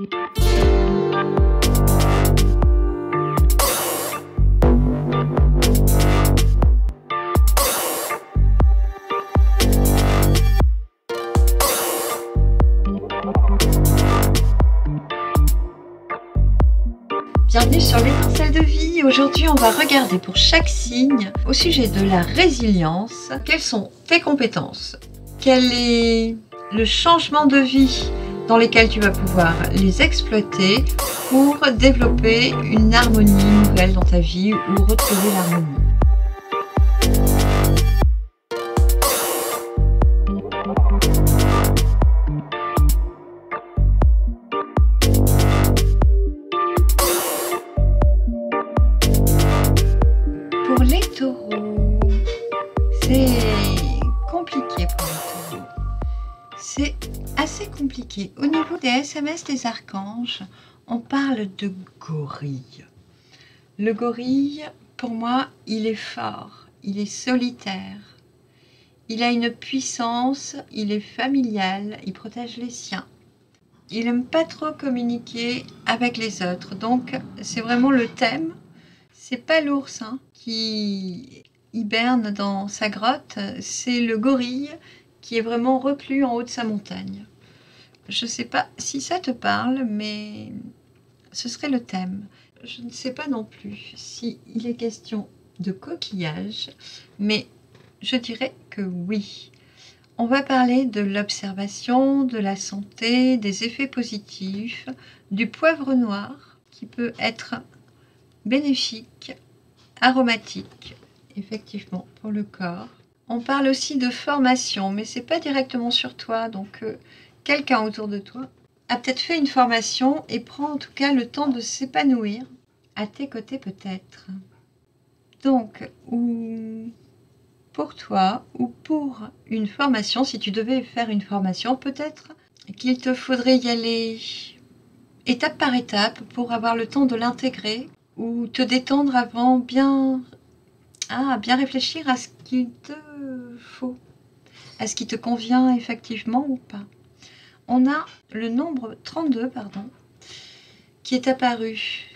Bienvenue sur l'étincelle de vie. Aujourd'hui, on va regarder pour chaque signe au sujet de la résilience. Quelles sont tes compétences? Quel est le changement de vie dans lesquels tu vas pouvoir les exploiter pour développer une harmonie nouvelle dans ta vie ou retrouver l'harmonie? Pour les taureaux, c'est compliqué pour les taureaux. C'est assez compliqué. Au niveau des SMS des archanges, on parle de gorille. Le gorille, pour moi, il est fort, il est solitaire. Il a une puissance, il est familial, il protège les siens. Il n'aime pas trop communiquer avec les autres. Donc, c'est vraiment le thème. C'est pas l'ours qui hiberne dans sa grotte, c'est le gorille qui est vraiment reclus en haut de sa montagne. Je ne sais pas si ça te parle, mais ce serait le thème. Je ne sais pas non plus s'il est question de coquillage, mais je dirais que oui. On va parler de l'observation, de la santé, des effets positifs, du poivre noir qui peut être bénéfique, aromatique, effectivement, pour le corps. On parle aussi de formation, mais c'est pas directement sur toi, donc quelqu'un autour de toi a peut-être fait une formation et prend en tout cas le temps de s'épanouir, à tes côtés peut-être. Donc, ou pour toi, ou pour une formation, si tu devais faire une formation, peut-être qu'il te faudrait y aller étape par étape pour avoir le temps de l'intégrer, ou te détendre avant bien réfléchir à ce qu'il te faut, à ce qui te convient effectivement ou pas. On a le nombre 32, qui est apparu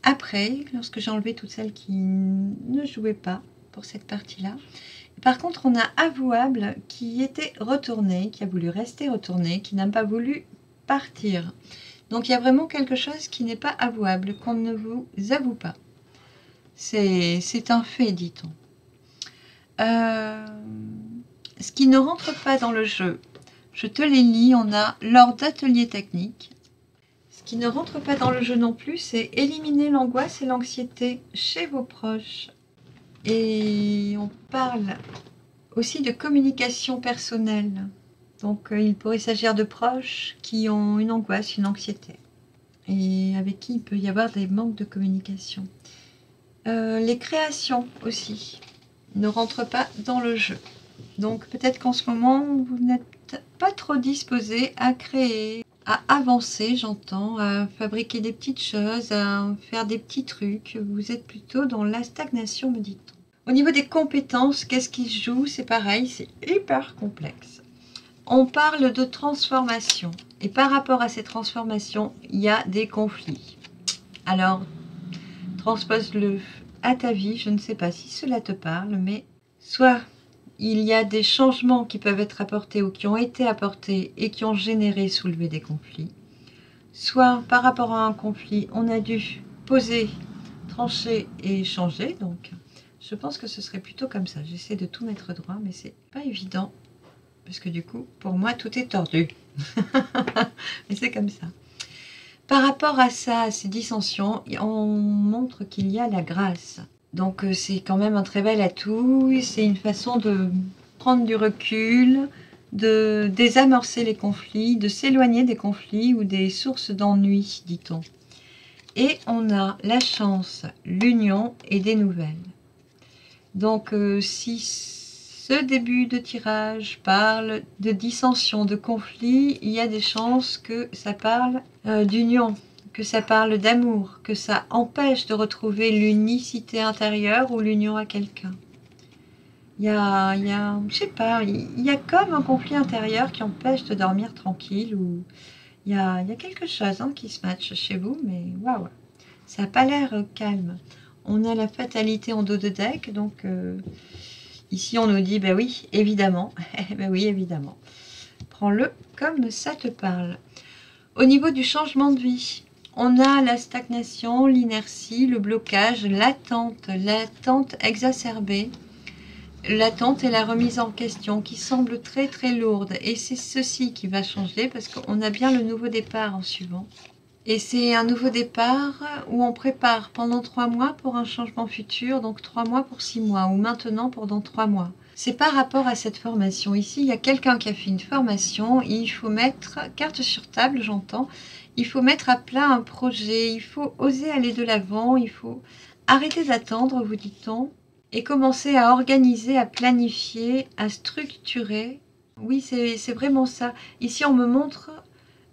après, lorsque j'ai enlevé toutes celles qui ne jouaient pas pour cette partie-là. Par contre, on a avouable qui était retourné, qui a voulu rester retourné, qui n'a pas voulu partir. Donc il y a vraiment quelque chose qui n'est pas avouable, qu'on ne vous avoue pas. C'est un fait, dit-on. Ce qui ne rentre pas dans le jeu, je te les lis, on a lors d'ateliers techniques. Ce qui ne rentre pas dans le jeu non plus, c'est éliminer l'angoisse et l'anxiété chez vos proches. Et on parle aussi de communication personnelle. Donc, il pourrait s'agir de proches qui ont une angoisse, une anxiété, et avec qui il peut y avoir des manques de communication. Les créations aussi ne rentrent pas dans le jeu. Donc, peut-être qu'en ce moment, vous n'êtes pas trop disposé à créer, à avancer, j'entends, à fabriquer des petites choses, à faire des petits trucs. Vous êtes plutôt dans la stagnation, me dit-on. Au niveau des compétences, qu'est-ce qui se joue? C'est pareil, c'est hyper complexe. On parle de transformation. Et par rapport à ces transformations, il y a des conflits. Alors, transpose-le à ta vie. Je ne sais pas si cela te parle, mais soit il y a des changements qui peuvent être apportés ou qui ont été apportés et qui ont généré, soulevé des conflits. Soit par rapport à un conflit, on a dû poser, trancher et changer. Donc, je pense que ce serait plutôt comme ça. J'essaie de tout mettre droit, mais c'est pas évident. Parce que du coup, pour moi, tout est tordu. Mais c'est comme ça. Par rapport à ça, à ces dissensions, on montre qu'il y a la grâce. Donc c'est quand même un très bel atout. C'est une façon de prendre du recul, de désamorcer les conflits, de s'éloigner des conflits ou des sources d'ennui, dit-on. Et on a la chance, l'union et des nouvelles. Donc si ce début de tirage parle de dissension, de conflit, il y a des chances que ça parle d'union, que ça parle d'amour, que ça empêche de retrouver l'unicité intérieure ou l'union à quelqu'un. Je sais pas, il y a comme un conflit intérieur qui empêche de dormir tranquille, ou Il y a quelque chose hein, qui se matche chez vous, mais waouh, ça n'a pas l'air calme. On a la fatalité en dos de deck, donc ici on nous dit, bah oui, évidemment, bah oui, évidemment. Prends-le comme ça te parle. Au niveau du changement de vie, on a la stagnation, l'inertie, le blocage, l'attente exacerbée. L'attente et la remise en question qui semble très très lourde. Et c'est ceci qui va changer parce qu'on a bien le nouveau départ en suivant. Et c'est un nouveau départ où on prépare pendant 3 mois pour un changement futur, donc 3 mois pour 6 mois, ou maintenant pour dans 3 mois. C'est par rapport à cette formation. Ici, il y a quelqu'un qui a fait une formation, il faut mettre, carte sur table, j'entends, il faut mettre à plat un projet, il faut oser aller de l'avant, il faut arrêter d'attendre, vous dit-on, et commencer à organiser, à planifier, à structurer. Oui, c'est vraiment ça. Ici, on me montre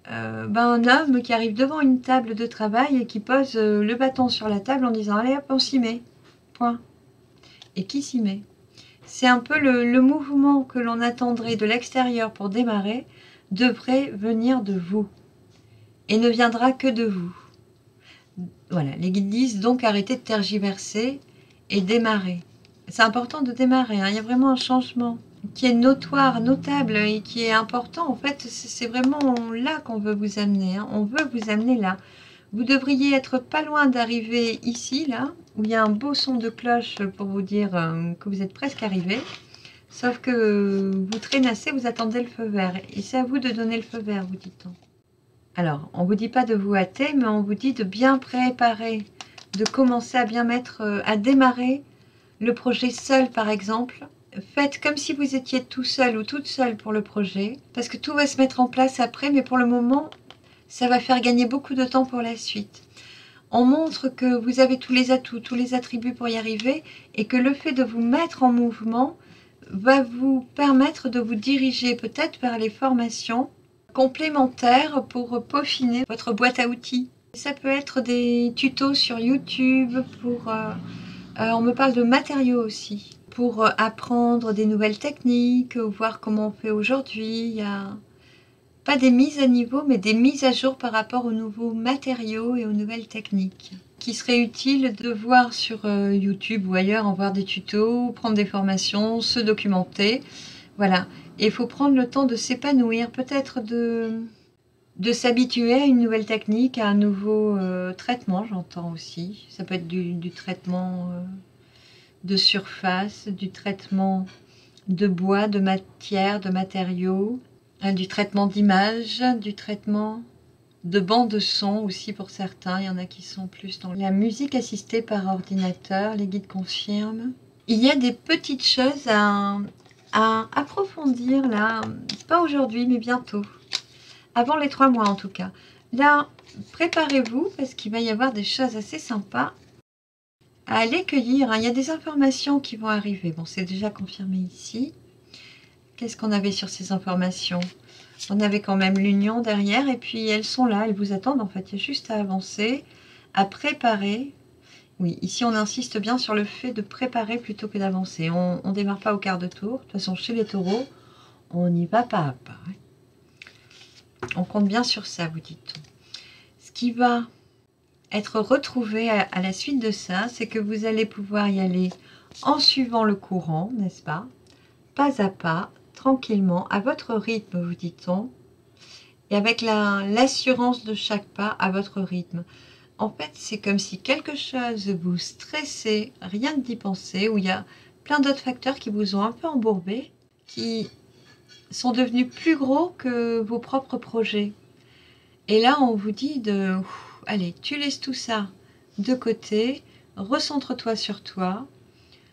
un homme qui arrive devant une table de travail et qui pose le bâton sur la table en disant « Allez hop, on s'y met. » Point. Et qui s'y met? C'est un peu le mouvement que l'on attendrait de l'extérieur pour démarrer devrait venir de vous et ne viendra que de vous. Voilà, les guides disent donc arrêtez de tergiverser et démarrer. C'est important de démarrer, hein. Il y a vraiment un changement qui est notoire, notable et qui est important. En fait, c'est vraiment là qu'on veut vous amener, hein. On veut vous amener là. Vous devriez être pas loin d'arriver ici, là, où il y a un beau son de cloche pour vous dire que vous êtes presque arrivé. Sauf que vous traînassez, vous attendez le feu vert. Et c'est à vous de donner le feu vert, vous dit-on. Alors, on ne vous dit pas de vous hâter, mais on vous dit de bien préparer, de commencer à bien mettre, à démarrer le projet seul, par exemple. Faites comme si vous étiez tout seul ou toute seule pour le projet, parce que tout va se mettre en place après, mais pour le moment, ça va faire gagner beaucoup de temps pour la suite. On montre que vous avez tous les atouts, tous les attributs pour y arriver, et que le fait de vous mettre en mouvement va vous permettre de vous diriger peut-être vers les formations complémentaires pour peaufiner votre boîte à outils. Ça peut être des tutos sur YouTube, on me parle de matériaux aussi, pour apprendre des nouvelles techniques, voir comment on fait aujourd'hui. Il y a pas des mises à niveau, mais des mises à jour par rapport aux nouveaux matériaux et aux nouvelles techniques, qui serait utile de voir sur YouTube ou ailleurs, en voir des tutos, prendre des formations, se documenter. Voilà. Et il faut prendre le temps de s'épanouir, peut-être de s'habituer à une nouvelle technique, à un nouveau traitement, j'entends aussi. Ça peut être du traitement de surface, du traitement de bois, de matière, de matériaux, du traitement d'image, du traitement de bande son aussi pour certains. Il y en a qui sont plus dans la musique assistée par ordinateur, les guides confirment. Il y a des petites choses à approfondir là, pas aujourd'hui mais bientôt, avant les 3 mois en tout cas. Là, préparez-vous parce qu'il va y avoir des choses assez sympas à aller cueillir, hein. Il y a des informations qui vont arriver. Bon, c'est déjà confirmé ici. Qu'est-ce qu'on avait sur ces informations? On avait quand même l'union derrière et puis elles sont là, elles vous attendent en fait. Il y a juste à avancer, à préparer. Oui, ici on insiste bien sur le fait de préparer plutôt que d'avancer. On ne démarre pas au quart de tour. De toute façon, chez les taureaux, on y va pas à pas. On compte bien sur ça, vous dites-on. Ce qui va être retrouvé à la suite de ça, c'est que vous allez pouvoir y aller en suivant le courant, n'est-ce pas? Pas à pas, tranquillement, à votre rythme, vous dit-on, et avec l'assurance de chaque pas à votre rythme. En fait, c'est comme si quelque chose vous stressait, rien d'y penser, où il y a plein d'autres facteurs qui vous ont un peu embourbé, qui sont devenus plus gros que vos propres projets. Et là, on vous dit de... Allez, tu laisses tout ça de côté, recentre-toi sur toi,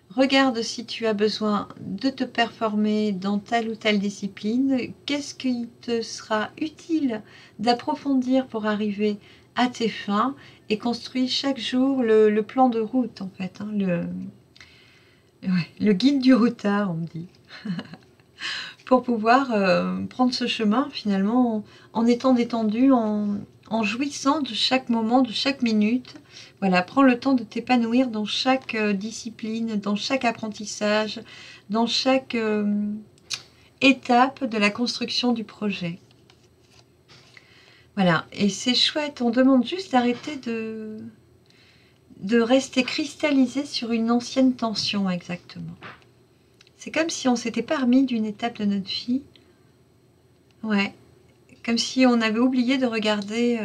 regarde si tu as besoin de te performer dans telle ou telle discipline, qu'est-ce qui te sera utile d'approfondir pour arriver à tes fins, et construis chaque jour le plan de route, en fait, hein, le guide du routard, on me dit, pour pouvoir prendre ce chemin, finalement, en étant détendu, en jouissant de chaque moment, de chaque minute. Voilà, prends le temps de t'épanouir dans chaque discipline, dans chaque apprentissage, dans chaque étape de la construction du projet. Voilà, et c'est chouette, on demande juste d'arrêter de rester cristallisé sur une ancienne tension, exactement. C'est comme si on s'était pas remis d'une étape de notre vie. Ouais, comme si on avait oublié de regarder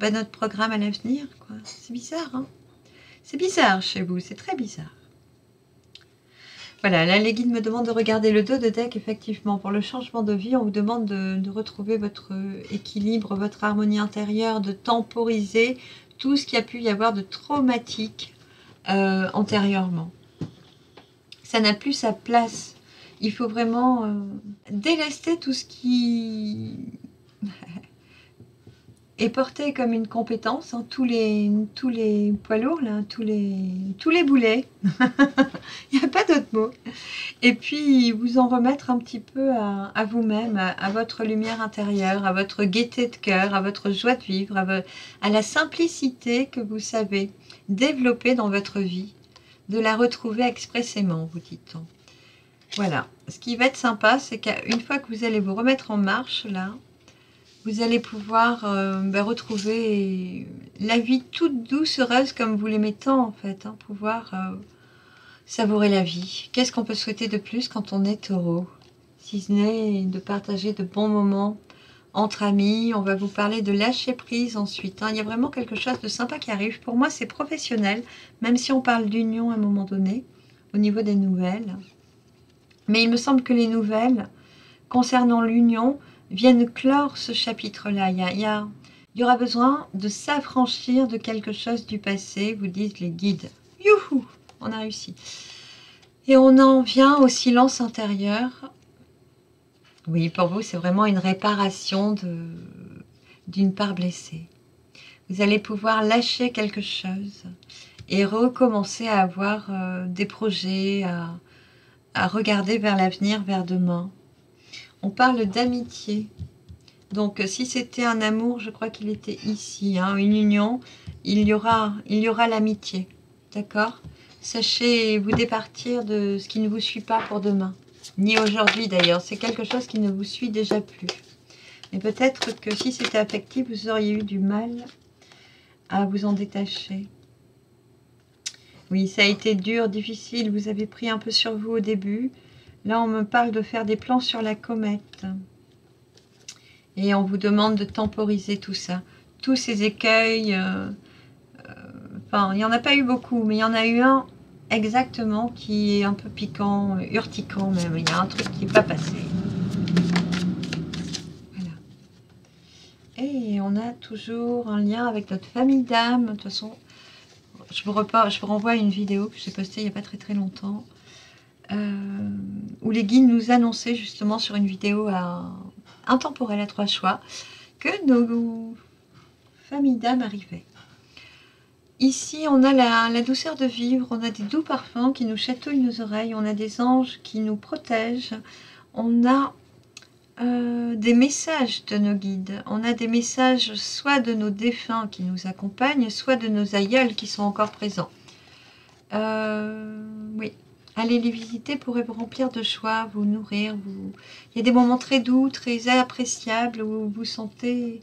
notre programme à l'avenir, quoi. C'est bizarre, hein? C'est bizarre chez vous, c'est très bizarre. Voilà, là les guides me demandent de regarder le dos de deck, effectivement. Pour le changement de vie, on vous demande de retrouver votre équilibre, votre harmonie intérieure, de temporiser tout ce qu'il y a pu y avoir de traumatique antérieurement. Ça n'a plus sa place. Il faut vraiment délester tout ce qui est porté comme une compétence, hein, tous les poids lourds, là, tous les boulets. Il n'y a pas d'autre mot. Et puis vous en remettre un petit peu à vous-même, à votre lumière intérieure, à votre gaieté de cœur, à votre joie de vivre, à la simplicité que vous savez développer dans votre vie, de la retrouver expressément, vous dit-on. Voilà. Ce qui va être sympa, c'est qu'une fois que vous allez vous remettre en marche, là, vous allez pouvoir retrouver la vie toute douce, heureuse, comme vous l'aimez tant, en fait, hein, pouvoir savourer la vie. Qu'est-ce qu'on peut souhaiter de plus quand on est taureau? Si ce n'est de partager de bons moments entre amis. On va vous parler de lâcher prise ensuite, hein. Il y a vraiment quelque chose de sympa qui arrive. Pour moi, c'est professionnel, même si on parle d'union à un moment donné, au niveau des nouvelles. Mais il me semble que les nouvelles, concernant l'union, viennent clore ce chapitre-là. Il y aura besoin de s'affranchir de quelque chose du passé, vous disent les guides. Youhou! On a réussi. Et on en vient au silence intérieur. Oui, pour vous, c'est vraiment une réparation d'une part blessée. Vous allez pouvoir lâcher quelque chose et recommencer à avoir des projets, à regarder vers l'avenir, vers demain. On parle d'amitié. Donc, si c'était un amour, je crois qu'il était ici, hein, une union, il y aura l'amitié. D'accord? Sachez vous départir de ce qui ne vous suit pas pour demain. Ni aujourd'hui d'ailleurs. C'est quelque chose qui ne vous suit déjà plus. Mais peut-être que si c'était affectif, vous auriez eu du mal à vous en détacher. Oui, ça a été dur, difficile. Vous avez pris un peu sur vous au début. Là, on me parle de faire des plans sur la comète. Et on vous demande de temporiser tout ça. Tous ces écueils. Enfin, il n'y en a pas eu beaucoup, mais il y en a eu un exactement qui est un peu piquant, urticant même. Il y a un truc qui n'est pas passé. Voilà. Et on a toujours un lien avec notre famille d'âme. De toute façon, je vous renvoie à une vidéo que j'ai postée il n'y a pas très longtemps. Où les guides nous annonçaient justement sur une vidéo intemporelle à 3 choix que nos familles d'âme arrivaient. Ici, on a la douceur de vivre, on a des doux parfums qui nous chatouillent nos oreilles, on a des anges qui nous protègent, on a des messages de nos guides, on a des messages soit de nos défunts qui nous accompagnent, soit de nos aïeuls qui sont encore présents. Oui. Allez les visiter pourrait vous remplir de joie, vous nourrir. Il y a des moments très doux, très appréciables où vous vous sentez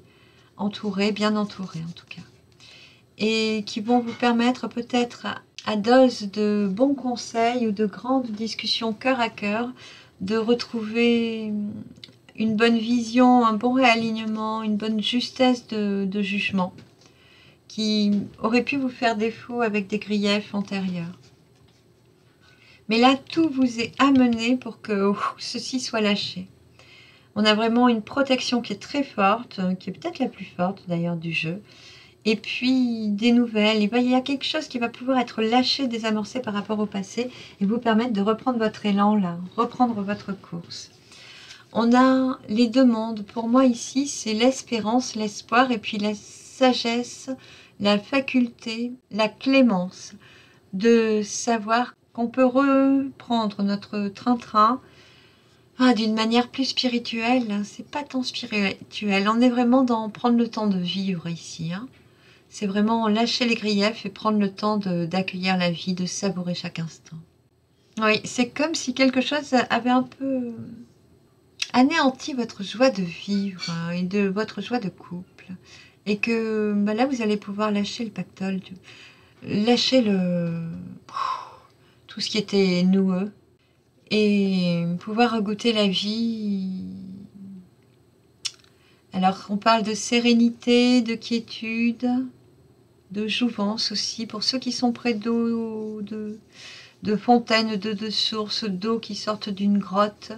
entouré, bien entouré en tout cas. Et qui vont vous permettre peut-être à dose de bons conseils ou de grandes discussions cœur à cœur de retrouver une bonne vision, un bon réalignement, une bonne justesse de jugement qui aurait pu vous faire défaut avec des griefs antérieurs. Mais là, tout vous est amené pour que ceci soit lâché. On a vraiment une protection qui est très forte, qui est peut-être la plus forte d'ailleurs du jeu. Et puis des nouvelles. Il y a quelque chose qui va pouvoir être lâché, désamorcé par rapport au passé et vous permettre de reprendre votre élan là, reprendre votre course. On a les deux mondes. Pour moi ici, c'est l'espérance, l'espoir et puis la sagesse, la faculté, la clémence de savoir qu'on peut reprendre notre train-train d'une manière plus spirituelle. C'est pas tant spirituel, on est vraiment dans prendre le temps de vivre ici. C'est vraiment lâcher les griefs et prendre le temps d'accueillir la vie, de savourer chaque instant. Oui, c'est comme si quelque chose avait un peu anéanti votre joie de vivre et de votre joie de couple. exemple. Et que bah là, vous allez pouvoir lâcher le pactole, lâcher tout ce qui était noueux et pouvoir goûter la vie. Alors, on parle de sérénité, de quiétude, de jouvence aussi, pour ceux qui sont près d'eau, de fontaines, de sources d'eau qui sortent d'une grotte.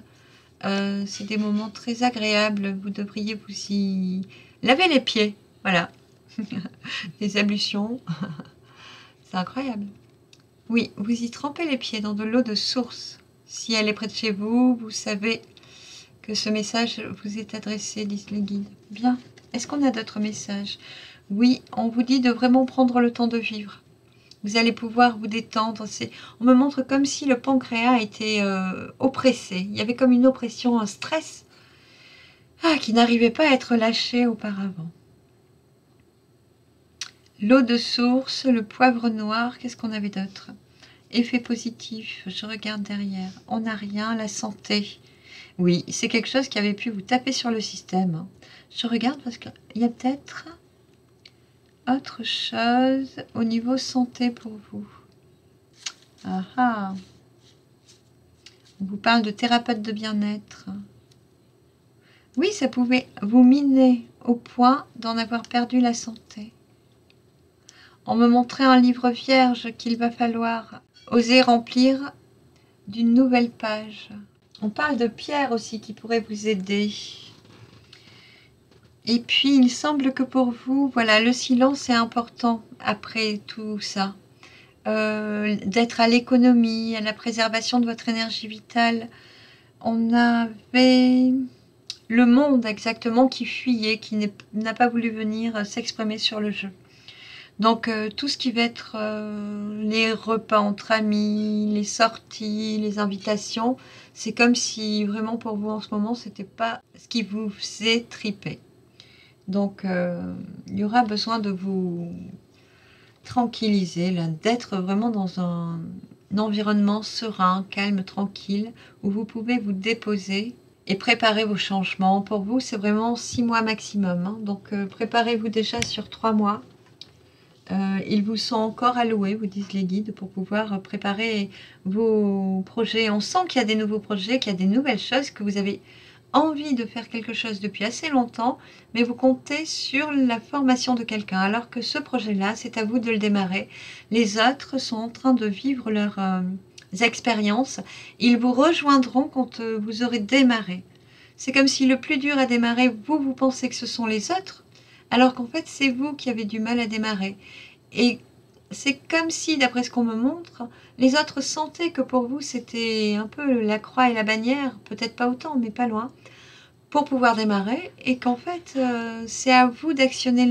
C'est des moments très agréables. Vous devriez vous y laver les pieds. Voilà. Des ablutions. C'est incroyable. Oui, vous y trempez les pieds dans de l'eau de source. Si elle est près de chez vous, vous savez que ce message vous est adressé, disent les guides. Bien. Est-ce qu'on a d'autres messages? Oui, on vous dit de vraiment prendre le temps de vivre. Vous allez pouvoir vous détendre. On me montre comme si le pancréas était oppressé. Il y avait comme une oppression, un stress qui n'arrivait pas à être lâché auparavant. L'eau de source, le poivre noir, qu'est-ce qu'on avait d'autre? Effet positif, je regarde derrière. On n'a rien, la santé. Oui, c'est quelque chose qui avait pu vous taper sur le système. Je regarde parce qu'il y a peut-être autre chose au niveau santé pour vous. Ah ah. On vous parle de thérapeute de bien-être. Oui, ça pouvait vous miner au point d'en avoir perdu la santé. On me montrait un livre vierge qu'il va falloir oser remplir d'une nouvelle page. On parle de pierre aussi qui pourrait vous aider. Et puis, il semble que pour vous, voilà, le silence est important après tout ça. D'être à l'économie, à la préservation de votre énergie vitale. On avait le monde exactement qui fuyait, qui n'a pas voulu venir s'exprimer sur le jeu. Donc tout ce qui va être les repas entre amis, les sorties, les invitations, c'est comme si vraiment pour vous en ce moment, c'était pas ce qui vous faisait triper. Donc il y aura besoin de vous tranquilliser, d'être vraiment dans un environnement serein, calme, tranquille, où vous pouvez vous déposer et préparer vos changements. Pour vous, c'est vraiment 6 mois maximum. Hein. Donc préparez-vous déjà sur 3 mois. Ils vous sont encore alloués, vous disent les guides, pour pouvoir préparer vos projets. On sent qu'il y a des nouveaux projets, qu'il y a des nouvelles choses, que vous avez envie de faire quelque chose depuis assez longtemps, mais vous comptez sur la formation de quelqu'un, alors que ce projet-là, c'est à vous de le démarrer. Les autres sont en train de vivre leurs expériences. Ils vous rejoindront quand vous aurez démarré. C'est comme si le plus dur à démarrer, vous pensez que ce sont les autres, alors qu'en fait, c'est vous qui avez du mal à démarrer. Et c'est comme si, d'après ce qu'on me montre, les autres sentaient que pour vous, c'était un peu la croix et la bannière, peut-être pas autant, mais pas loin, pour pouvoir démarrer, et qu'en fait, c'est à vous d'actionner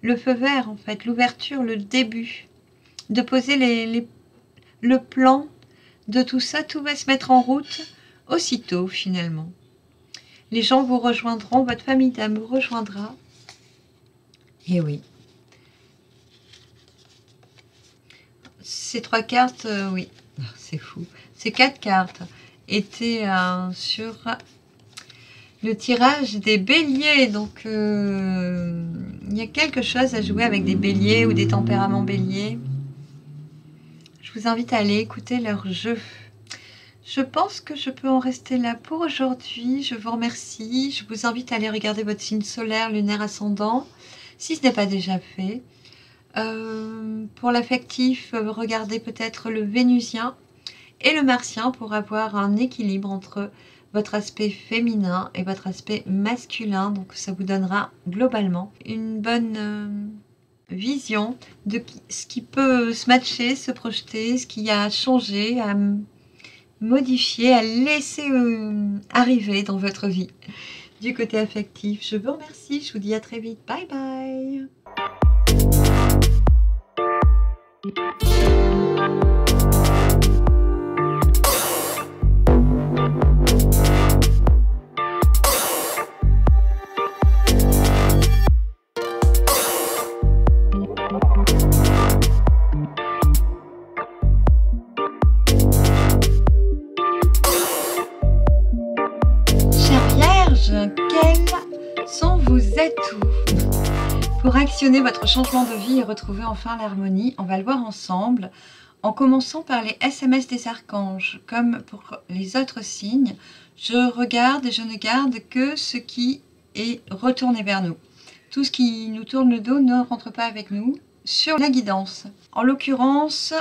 le feu vert, en fait, l'ouverture, le début, de poser le plan de tout ça. Tout va se mettre en route aussitôt, finalement. Les gens vous rejoindront, votre famille d'âme vous rejoindra. Et oui. Ces 3 cartes, oui, c'est fou. Ces 4 cartes étaient sur le tirage des béliers. Donc, il y a quelque chose à jouer avec des béliers ou des tempéraments béliers. Je vous invite à aller écouter leur jeu. Je pense que je peux en rester là pour aujourd'hui. Je vous remercie. Je vous invite à aller regarder votre signe solaire, lunaire, ascendant, si ce n'est pas déjà fait. Pour l'affectif, regardez peut-être le vénusien et le martien pour avoir un équilibre entre votre aspect féminin et votre aspect masculin. Donc ça vous donnera globalement une bonne vision de ce qui peut se matcher, se projeter, ce qui a changé, à modifier, à laisser arriver dans votre vie du côté affectif. Je vous remercie, je vous dis à très vite. Bye bye. Chère Vierge, quelle sont vos atouts pour actionner votre changement de vie et retrouver enfin l'harmonie. On va le voir ensemble en commençant par les SMS des archanges. Comme pour les autres signes, je regarde et je ne garde que ce qui est retourné vers nous. Tout ce qui nous tourne le dos ne rentre pas avec nous sur la guidance. En l'occurrence,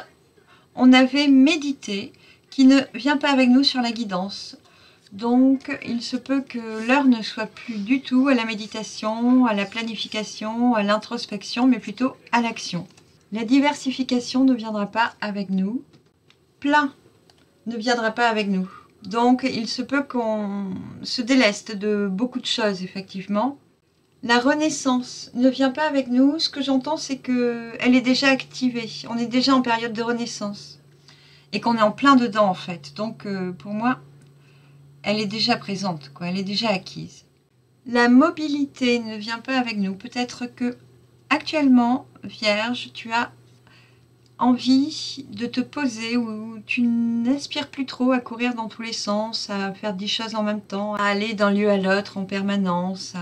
on avait médité qui ne vient pas avec nous sur la guidance. Donc, il se peut que l'heure ne soit plus du tout à la méditation, à la planification, à l'introspection, mais plutôt à l'action. La diversification ne viendra pas avec nous. Plein ne viendra pas avec nous. Donc, il se peut qu'on se déleste de beaucoup de choses, effectivement. La renaissance ne vient pas avec nous. Ce que j'entends, c'est qu'elle est déjà activée. On est déjà en période de renaissance. Et qu'on est en plein dedans, en fait. Donc, pour moi, elle est déjà présente, quoi. Elle est déjà acquise. La mobilité ne vient pas avec nous. Peut-être que, actuellement, Vierge, tu as envie de te poser où tu n'aspires plus trop à courir dans tous les sens, à faire 10 choses en même temps, à aller d'un lieu à l'autre en permanence.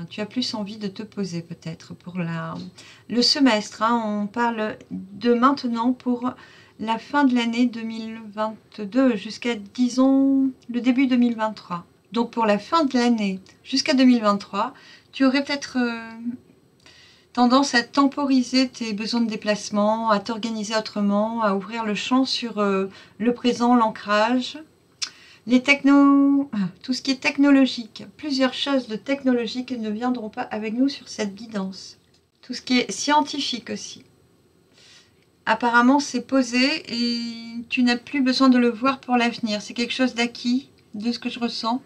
Tu as plus envie de te poser peut-être pour le semestre. Hein. On parle de maintenant pour la fin de l'année 2022 jusqu'à, disons, le début 2023. Donc pour la fin de l'année jusqu'à 2023, tu aurais peut-être tendance à temporiser tes besoins de déplacement, à t'organiser autrement, à ouvrir le champ sur le présent, l'ancrage, les tout ce qui est technologique. Plusieurs choses de technologique ne viendront pas avec nous sur cette guidance. Tout ce qui est scientifique aussi. Apparemment, c'est posé et tu n'as plus besoin de le voir pour l'avenir. C'est quelque chose d'acquis, de ce que je ressens,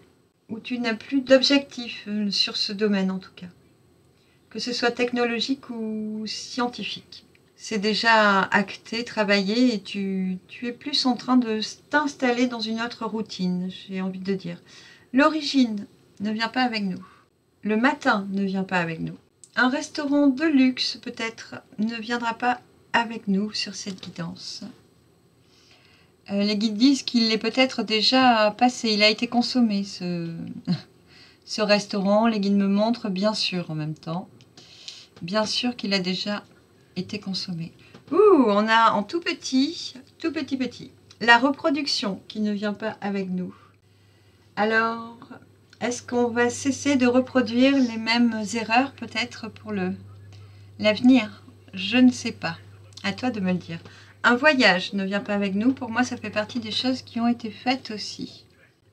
où tu n'as plus d'objectif sur ce domaine en tout cas. Que ce soit technologique ou scientifique. C'est déjà acté, travaillé et tu es plus en train de t'installer dans une autre routine, j'ai envie de dire. L'origine ne vient pas avec nous. Le matin ne vient pas avec nous. Un restaurant de luxe peut-être ne viendra pas avec nous sur cette guidance. Les guides disent qu'il est peut-être déjà passé, il a été consommé ce restaurant. Les guides me montrent bien sûr en même temps. Bien sûr qu'il a déjà été consommé. Ouh, on a en tout petit, la reproduction qui ne vient pas avec nous. Alors, est-ce qu'on va cesser de reproduire les mêmes erreurs peut-être pour l'avenir? Je ne sais pas. À toi de me le dire. Un voyage ne vient pas avec nous. Pour moi, ça fait partie des choses qui ont été faites aussi.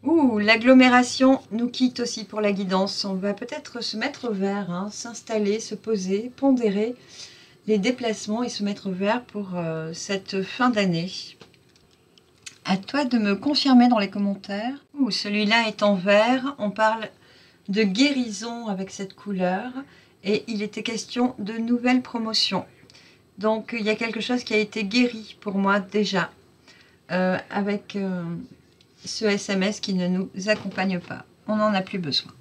Ouh, l'agglomération nous quitte aussi pour la guidance. On va peut-être se mettre au vert, hein, s'installer, se poser, pondérer les déplacements et se mettre au vert pour cette fin d'année. À toi de me confirmer dans les commentaires. Ouh, celui-là est en vert. On parle de guérison avec cette couleur. Et il était question de nouvelles promotions. Donc, il y a quelque chose qui a été guéri pour moi déjà avec ce SMS qui ne nous accompagne pas. On n'en a plus besoin.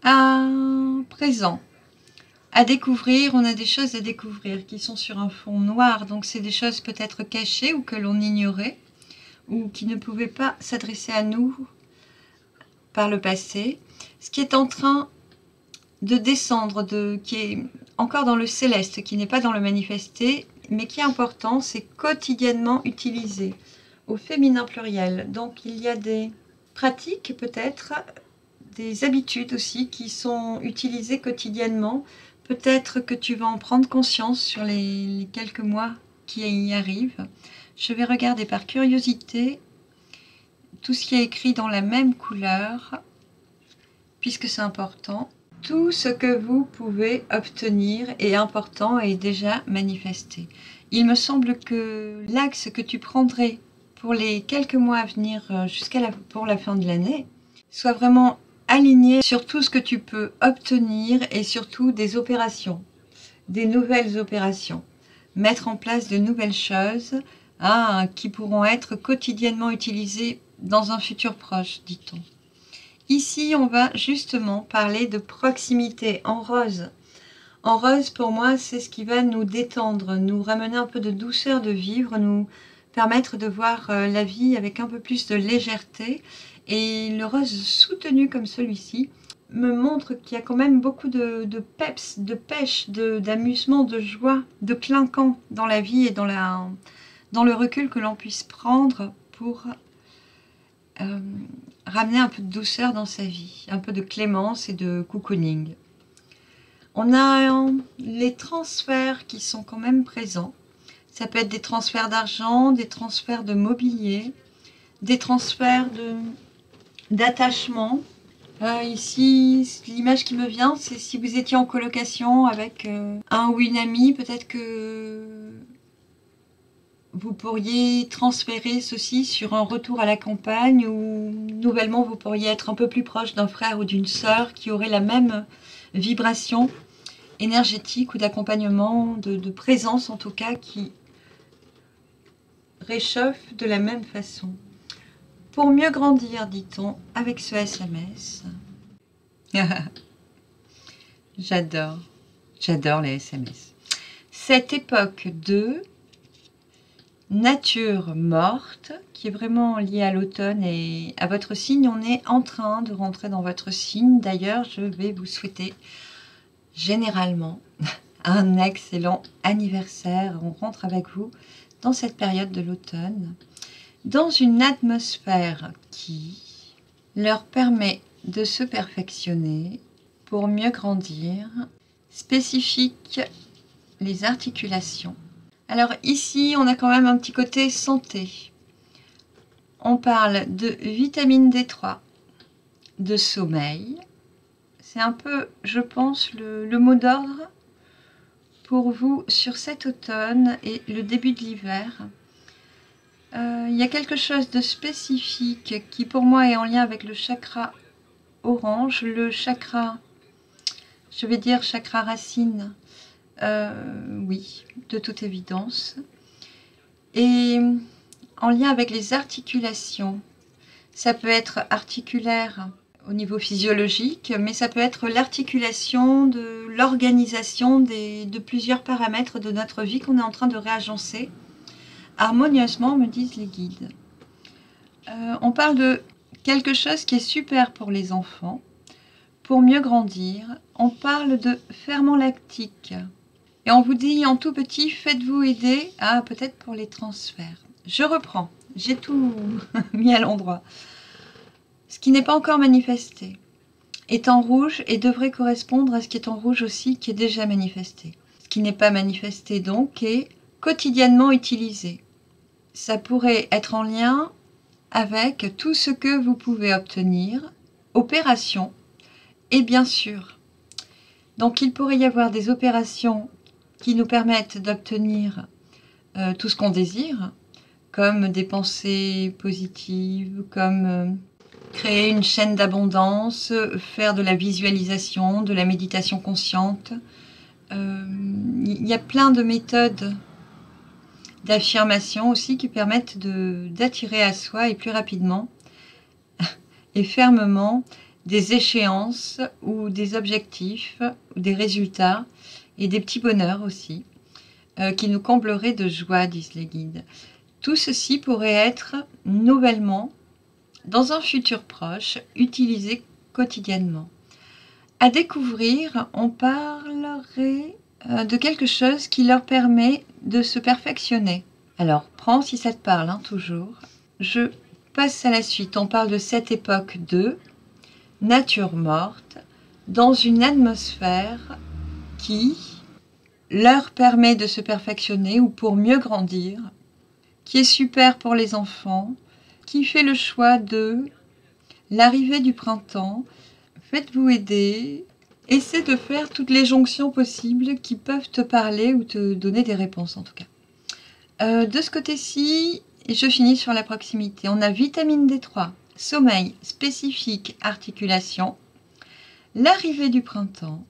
À présent, à découvrir, on a des choses à découvrir qui sont sur un fond noir. Donc, c'est des choses peut-être cachées ou que l'on ignorait ou qui ne pouvaient pas s'adresser à nous par le passé. Ce qui est en train de descendre, qui est encore dans le céleste, qui n'est pas dans le manifesté, mais qui est important, c'est quotidiennement utilisé au féminin pluriel. Donc il y a des pratiques peut-être, des habitudes aussi qui sont utilisées quotidiennement. Peut-être que tu vas en prendre conscience sur les quelques mois qui y arrivent. Je vais regarder par curiosité tout ce qui est écrit dans la même couleur, puisque c'est important. Tout ce que vous pouvez obtenir est important et déjà manifesté. Il me semble que l'axe que tu prendrais pour les quelques mois à venir pour la fin de l'année soit vraiment aligné sur tout ce que tu peux obtenir et surtout des opérations, des nouvelles opérations. Mettre en place de nouvelles choses qui pourront être quotidiennement utilisées dans un futur proche, dit-on. Ici, on va justement parler de proximité en rose. En rose, pour moi, c'est ce qui va nous détendre, nous ramener un peu de douceur de vivre, nous permettre de voir la vie avec un peu plus de légèreté Et le rose soutenu comme celui-ci me montre qu'il y a quand même beaucoup de peps, de pêche, d'amusement, de joie, de clinquant dans la vie et dans le recul que l'on puisse prendre pour ramener un peu de douceur dans sa vie, un peu de clémence et de cocooning. On a les transferts qui sont quand même présents. Ça peut être des transferts d'argent, des transferts de mobilier, des transferts d'attachement. Ici, l'image qui me vient, c'est si vous étiez en colocation avec un ou une amie, peut-être que vous pourriez transférer ceci sur un retour à la campagne, ou nouvellement vous pourriez être un peu plus proche d'un frère ou d'une sœur qui aurait la même vibration énergétique ou d'accompagnement, de présence en tout cas, qui réchauffe de la même façon. Pour mieux grandir, dit-on, avec ce SMS. J'adore les SMS. Cette époque de nature morte, qui est vraiment liée à l'automne et à votre signe, on est en train de rentrer dans votre signe. D'ailleurs, je vais vous souhaiter généralement un excellent anniversaire. On rentre avec vous dans cette période de l'automne, dans une atmosphère qui leur permet de se perfectionner pour mieux grandir. Spécifique, les articulations. Alors ici, on a quand même un petit côté santé. On parle de vitamine D3, de sommeil. C'est un peu, je pense, le mot d'ordre pour vous sur cet automne et le début de l'hiver. Il y a quelque chose de spécifique qui pour moi est en lien avec le chakra orange, le chakra, je vais dire chakra racine, oui, de toute évidence, et en lien avec les articulations. Ça peut être articulaire au niveau physiologique, mais ça peut être l'articulation de l'organisation de plusieurs paramètres de notre vie qu'on est en train de réagencer harmonieusement, me disent les guides. On parle de quelque chose qui est super pour les enfants, pour mieux grandir. On parle de ferment lactique. Et on vous dit en tout petit, faites-vous aider à peut-être pour les transferts. Je reprends, j'ai tout mis à l'endroit. Ce qui n'est pas encore manifesté est en rouge et devrait correspondre à ce qui est en rouge aussi, qui est déjà manifesté. Ce qui n'est pas manifesté donc est quotidiennement utilisé. Ça pourrait être en lien avec tout ce que vous pouvez obtenir, opérations, et bien sûr. Donc il pourrait y avoir des opérations qui nous permettent d'obtenir tout ce qu'on désire, comme des pensées positives, comme créer une chaîne d'abondance, faire de la visualisation, de la méditation consciente. Il y a plein de méthodes d'affirmation aussi qui permettent d'attirer à soi et plus rapidement et fermement des échéances ou des objectifs ou des résultats et des petits bonheurs aussi qui nous combleraient de joie, disent les guides. Tout ceci pourrait être nouvellement, dans un futur proche, utilisé quotidiennement. À découvrir, on parlerait de quelque chose qui leur permet de se perfectionner. Alors, prends si ça te parle, hein, toujours. Je passe à la suite. On parle de cette époque de nature morte, dans une atmosphère qui leur permet de se perfectionner ou pour mieux grandir, qui est super pour les enfants, qui fait le choix de l'arrivée du printemps. Faites-vous aider. Essaie de faire toutes les jonctions possibles qui peuvent te parler ou te donner des réponses en tout cas. De ce côté-ci, et je finis sur la proximité, on a vitamine D3, sommeil, spécifique, articulation, l'arrivée du printemps,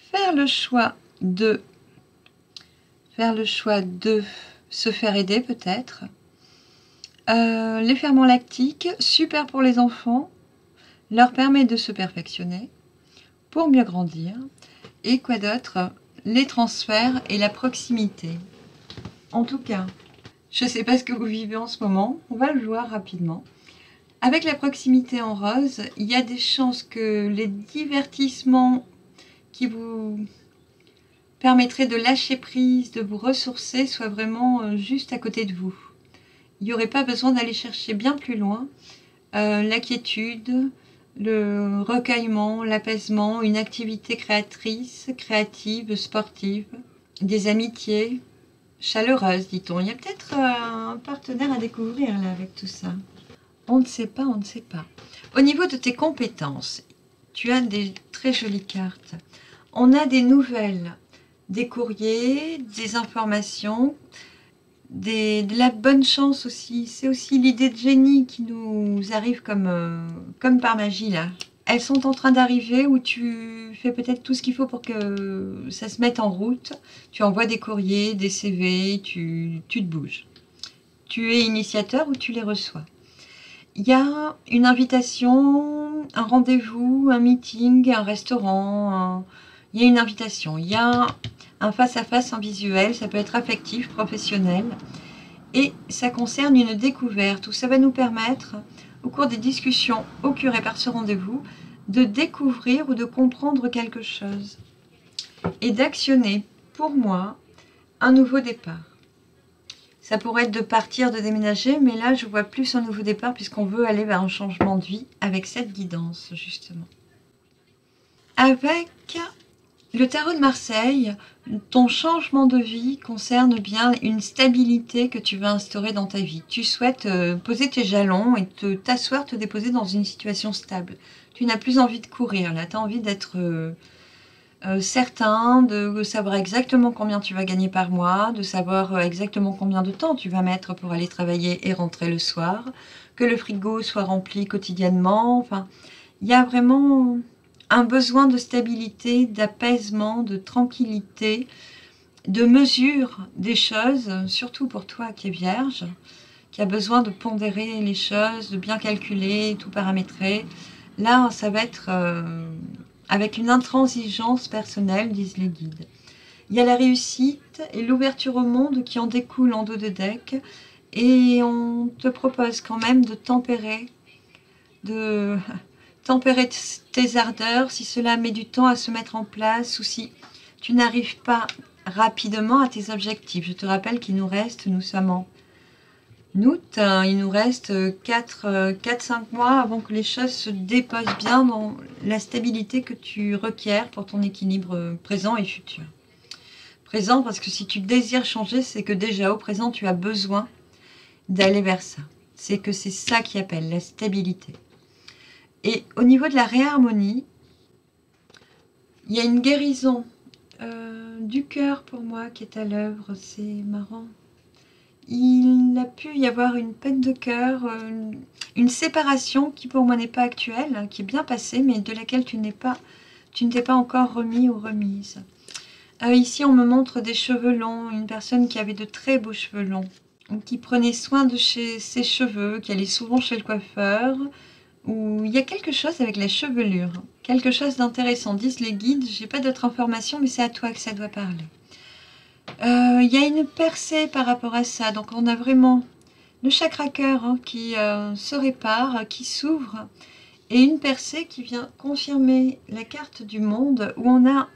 faire le choix de se faire aider peut-être, les ferments lactiques, super pour les enfants, leur permet de se perfectionner, pour mieux grandir. Et quoi d'autre? Les transferts et la proximité. En tout cas, je ne sais pas ce que vous vivez en ce moment, on va le voir rapidement. Avec la proximité en rose, il y a des chances que les divertissements qui vous permettraient de lâcher prise, de vous ressourcer, soient vraiment juste à côté de vous. Il n'y aurait pas besoin d'aller chercher bien plus loin. La quiétude, le recueillement, l'apaisement, une activité créatrice, créative, sportive, des amitiés chaleureuses, dit-on. Il y a peut-être un partenaire à découvrir là avec tout ça. On ne sait pas, on ne sait pas. Au niveau de tes compétences, tu as des très jolies cartes. On a des nouvelles, des courriers, des informations, de la bonne chance aussi. C'est aussi l'idée de génie qui nous arrive comme par magie là. Elles sont en train d'arriver où tu fais peut-être tout ce qu'il faut pour que ça se mette en route. Tu envoies des courriers, des CV, tu te bouges. Tu es initiateur ou tu les reçois. Il y a une invitation, un rendez-vous, un meeting, un restaurant. Il y a une invitation. Il y a un face-à-face en visuel. Ça peut être affectif, professionnel. Et ça concerne une découverte où ça va nous permettre, au cours des discussions occurrées par ce rendez-vous, de découvrir ou de comprendre quelque chose et d'actionner, pour moi, un nouveau départ. Ça pourrait être de partir, de déménager, mais là, je vois plus un nouveau départ puisqu'on veut aller vers un changement de vie avec cette guidance, justement. Avec le tarot de Marseille, ton changement de vie concerne bien une stabilité que tu vas instaurer dans ta vie. Tu souhaites poser tes jalons et t'asseoir, te déposer dans une situation stable. Tu n'as plus envie de courir, là, tu as envie d'être certain, de savoir exactement combien tu vas gagner par mois, de savoir exactement combien de temps tu vas mettre pour aller travailler et rentrer le soir, que le frigo soit rempli quotidiennement. Enfin, il y a vraiment un besoin de stabilité, d'apaisement, de tranquillité, de mesure des choses, surtout pour toi qui es vierge, qui a besoin de pondérer les choses, de bien calculer, tout paramétrer. Là, ça va être avec une intransigeance personnelle, disent les guides. Il y a la réussite et l'ouverture au monde qui en découle en dos de deck, et on te propose quand même de tempérer tes ardeurs, si cela met du temps à se mettre en place ou si tu n'arrives pas rapidement à tes objectifs. Je te rappelle qu'il nous reste, nous sommes en août, il nous reste 4-5 mois avant que les choses se déposent bien dans la stabilité que tu requiers pour ton équilibre présent et futur. Présent parce que si tu désires changer, c'est que déjà au présent tu as besoin d'aller vers ça. C'est que c'est ça qui appelle la stabilité. Et au niveau de la réharmonie, il y a une guérison du cœur pour moi qui est à l'œuvre. C'est marrant. Il a pu y avoir une peine de cœur, une séparation qui pour moi n'est pas actuelle, qui est bien passée, mais de laquelle tu ne t'es pas encore remis ou remise. Ici, on me montre des cheveux longs, une personne qui avait de très beaux cheveux longs, qui prenait soin de ses cheveux, qui allait souvent chez le coiffeur, où il y a quelque chose avec la chevelure, quelque chose d'intéressant, disent les guides. J'ai pas d'autres informations, mais c'est à toi que ça doit parler. Il y a une percée par rapport à ça, donc on a vraiment le chakra cœur qui se répare, qui s'ouvre, et une percée qui vient confirmer la carte du monde, où on a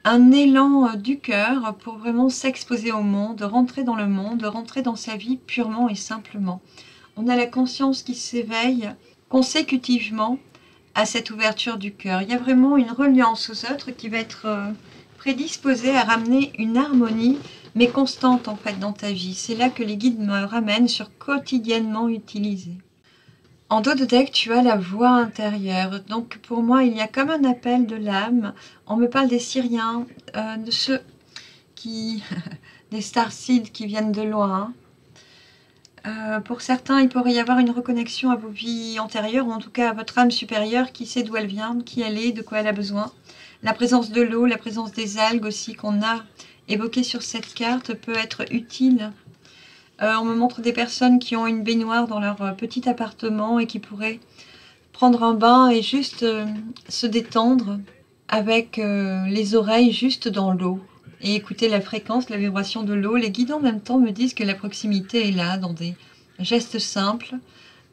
un élan du cœur pour vraiment s'exposer au monde, rentrer dans le monde, rentrer dans sa vie purement et simplement. On a la conscience qui s'éveille consécutivement à cette ouverture du cœur. Il y a vraiment une reliance aux autres qui va être prédisposée à ramener une harmonie, mais constante en fait dans ta vie. C'est là que les guides me ramènent sur quotidiennement utilisé. En dos de deck, tu as la voix intérieure. Donc pour moi, il y a comme un appel de l'âme. On me parle des Syriens, de ceux qui... des starseeds qui viennent de loin. Pour certains, il pourrait y avoir une reconnexion à vos vies antérieures, ou en tout cas à votre âme supérieure, qui sait d'où elle vient, qui elle est, de quoi elle a besoin. La présence de l'eau, la présence des algues aussi qu'on a évoquées sur cette carte peut être utile. On me montre des personnes qui ont une baignoire dans leur petit appartement et qui pourraient prendre un bain et juste se détendre avec les oreilles juste dans l'eau et écouter la fréquence, la vibration de l'eau. Les guides en même temps me disent que la proximité est là, dans des gestes simples,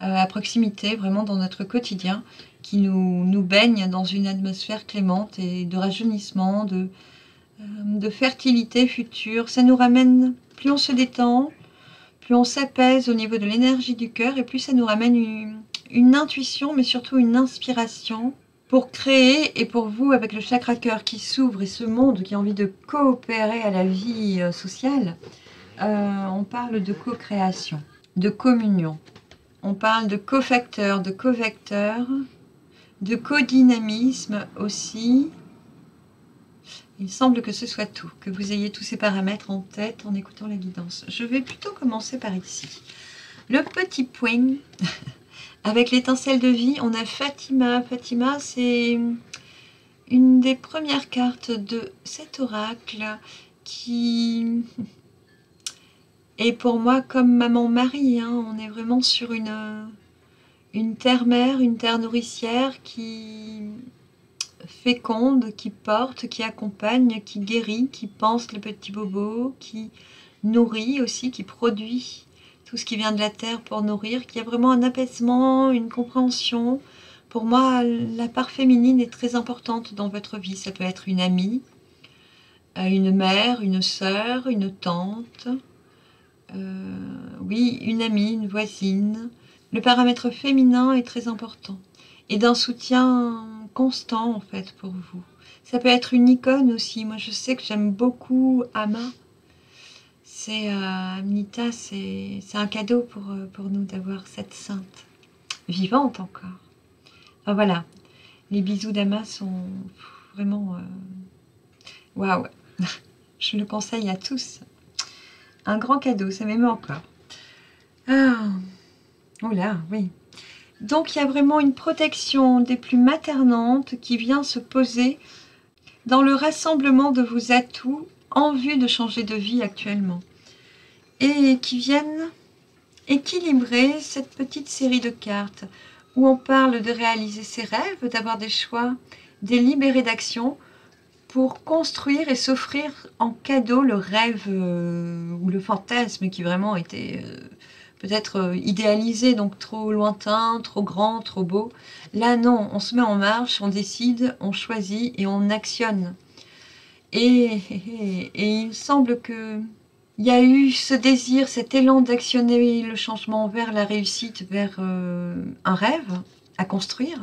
à proximité, vraiment dans notre quotidien, qui nous baigne dans une atmosphère clémente et de rajeunissement, de fertilité future. Ça nous ramène, plus on se détend, plus on s'apaise au niveau de l'énergie du cœur, et plus ça nous ramène une intuition, mais surtout une inspiration pour créer, et pour vous, avec le chakra cœur qui s'ouvre et ce monde qui a envie de coopérer à la vie sociale, on parle de co-création, de communion. On parle de cofacteurs, de covecteurs, de codynamisme aussi. Il semble que ce soit tout, que vous ayez tous ces paramètres en tête en écoutant la guidance. Je vais plutôt commencer par ici. Le petit point, avec l'étincelle de vie, on a Fatima. Fatima, c'est une des premières cartes de cet oracle qui est pour moi comme maman-mari. Hein. On est vraiment sur une terre-mère, une terre nourricière qui féconde, qui porte, qui accompagne, qui guérit, qui pense les petits bobos, qui nourrit aussi, qui produit tout ce qui vient de la terre pour nourrir, qui a vraiment un apaisement, une compréhension. Pour moi, la part féminine est très importante dans votre vie. Ça peut être une amie, une mère, une sœur, une tante, oui, une amie, une voisine. Le paramètre féminin est très important et d'un soutien constant en fait pour vous. Ça peut être une icône aussi. Moi je sais que j'aime beaucoup Ama. C'est Amnita, c'est un cadeau pour nous d'avoir cette sainte vivante encore. Enfin voilà, les bisous d'Ama sont vraiment waouh. Je le conseille à tous. Un grand cadeau, ça m'émeut encore. Ah, oh là, oui. Donc il y a vraiment une protection des plus maternantes qui vient se poser dans le rassemblement de vos atouts en vue de changer de vie actuellement. Et qui viennent équilibrer cette petite série de cartes où on parle de réaliser ses rêves, d'avoir des choix délibérés d'action pour construire et s'offrir en cadeau le rêve ou le fantasme qui vraiment était peut-être idéalisé, donc trop lointain, trop grand, trop beau. Là non, on se met en marche, on décide, on choisit et on actionne. Et il semble que il y a eu ce désir, cet élan d'actionner le changement vers la réussite, vers un rêve à construire.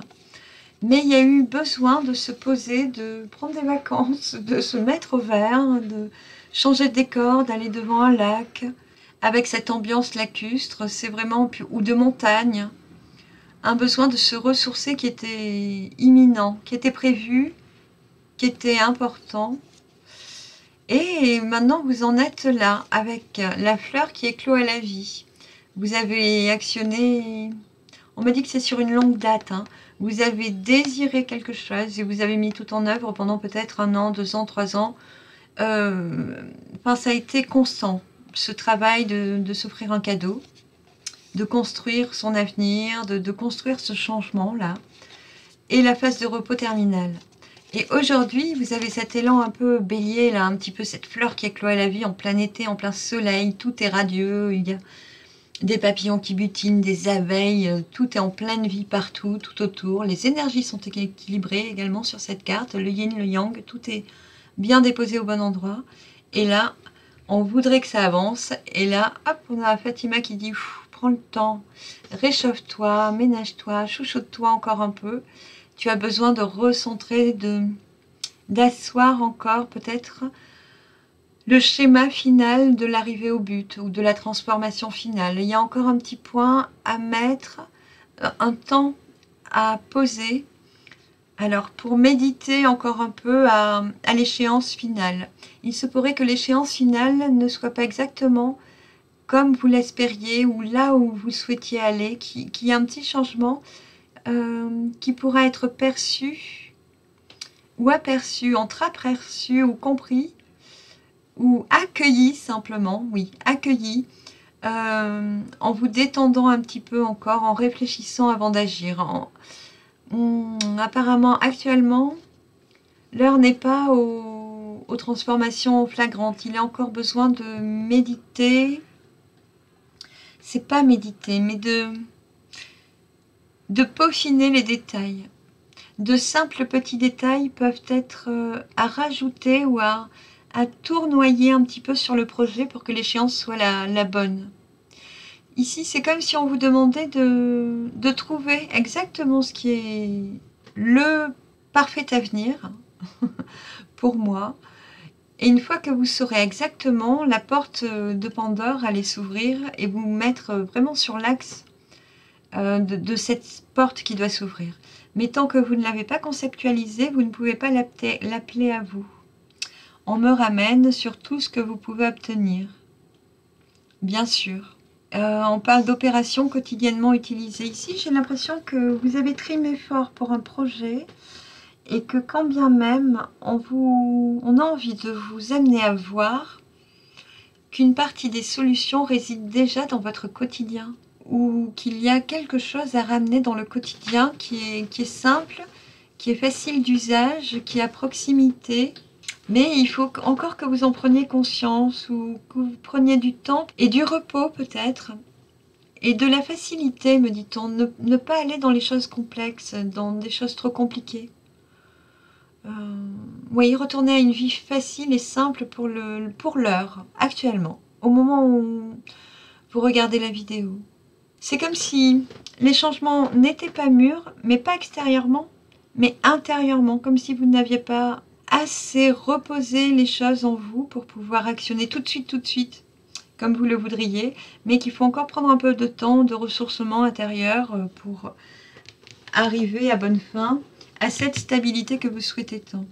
Mais il y a eu besoin de se poser, de prendre des vacances, de se mettre au vert, de changer de décor, d'aller devant un lac, avec cette ambiance lacustre, c'est vraiment, ou de montagne. Un besoin de se ressourcer qui était imminent, qui était prévu, qui était important. Et maintenant, vous en êtes là, avec la fleur qui éclot à la vie. Vous avez actionné, on m'a dit que c'est sur une longue date, hein. Vous avez désiré quelque chose et vous avez mis tout en œuvre pendant peut-être 1 an, 2 ans, 3 ans. Enfin, ça a été constant, ce travail de s'offrir un cadeau, de construire son avenir, de construire ce changement-là, et la phase de repos terminale. Et aujourd'hui, vous avez cet élan un peu bélier, là, un petit peu cette fleur qui éclot à la vie en plein été, en plein soleil, tout est radieux, il y a des papillons qui butinent, des abeilles, tout est en pleine vie partout, tout autour. Les énergies sont équilibrées également sur cette carte, le yin, le yang, tout est bien déposé au bon endroit. Et là, on voudrait que ça avance. Et là, hop, on a Fatima qui dit, prends le temps, réchauffe-toi, ménage-toi, chouchoute-toi encore un peu. Tu as besoin de recentrer, d'asseoir encore peut-être le schéma final de l'arrivée au but ou de la transformation finale. Il y a encore un petit point à mettre, un temps à poser. Alors, pour méditer encore un peu à l'échéance finale. Il se pourrait que l'échéance finale ne soit pas exactement comme vous l'espériez ou là où vous souhaitiez aller, qu'il y a un petit changement qui pourra être perçu ou aperçu, entreaperçu ou compris ou accueilli simplement, oui, accueilli, en vous détendant un petit peu encore, en réfléchissant avant d'agir. Apparemment, actuellement, l'heure n'est pas aux transformations flagrantes. Il a encore besoin de méditer. C'est pas méditer, mais de peaufiner les détails. De simples petits détails peuvent être à rajouter ou à tournoyer un petit peu sur le projet pour que l'échéance soit la bonne. Ici, c'est comme si on vous demandait de trouver exactement ce qui est le parfait avenir pour moi. Et une fois que vous saurez exactement, la porte de Pandore allait s'ouvrir et vous mettre vraiment sur l'axe de cette porte qui doit s'ouvrir. Mais tant que vous ne l'avez pas conceptualisé, vous ne pouvez pas l'appeler à vous. On me ramène sur tout ce que vous pouvez obtenir. Bien sûr. On parle d'opérations quotidiennement utilisées. Ici, j'ai l'impression que vous avez trimé fort pour un projet et que quand bien même on a envie de vous amener à voir qu'une partie des solutions réside déjà dans votre quotidien, ou qu'il y a quelque chose à ramener dans le quotidien qui est simple, qui est facile d'usage, qui est à proximité. Mais il faut encore que vous en preniez conscience, ou que vous preniez du temps et du repos peut-être, et de la facilité, me dit-on, ne pas aller dans les choses complexes, dans des choses trop compliquées. Oui, retourner à une vie facile et simple pour l'heure, actuellement, au moment où vous regardez la vidéo. C'est comme si les changements n'étaient pas mûrs, mais pas extérieurement, mais intérieurement, comme si vous n'aviez pas assez reposé les choses en vous pour pouvoir actionner tout de suite, comme vous le voudriez, mais qu'il faut encore prendre un peu de temps, de ressourcement intérieur pour arriver à bonne fin à cette stabilité que vous souhaitez tant.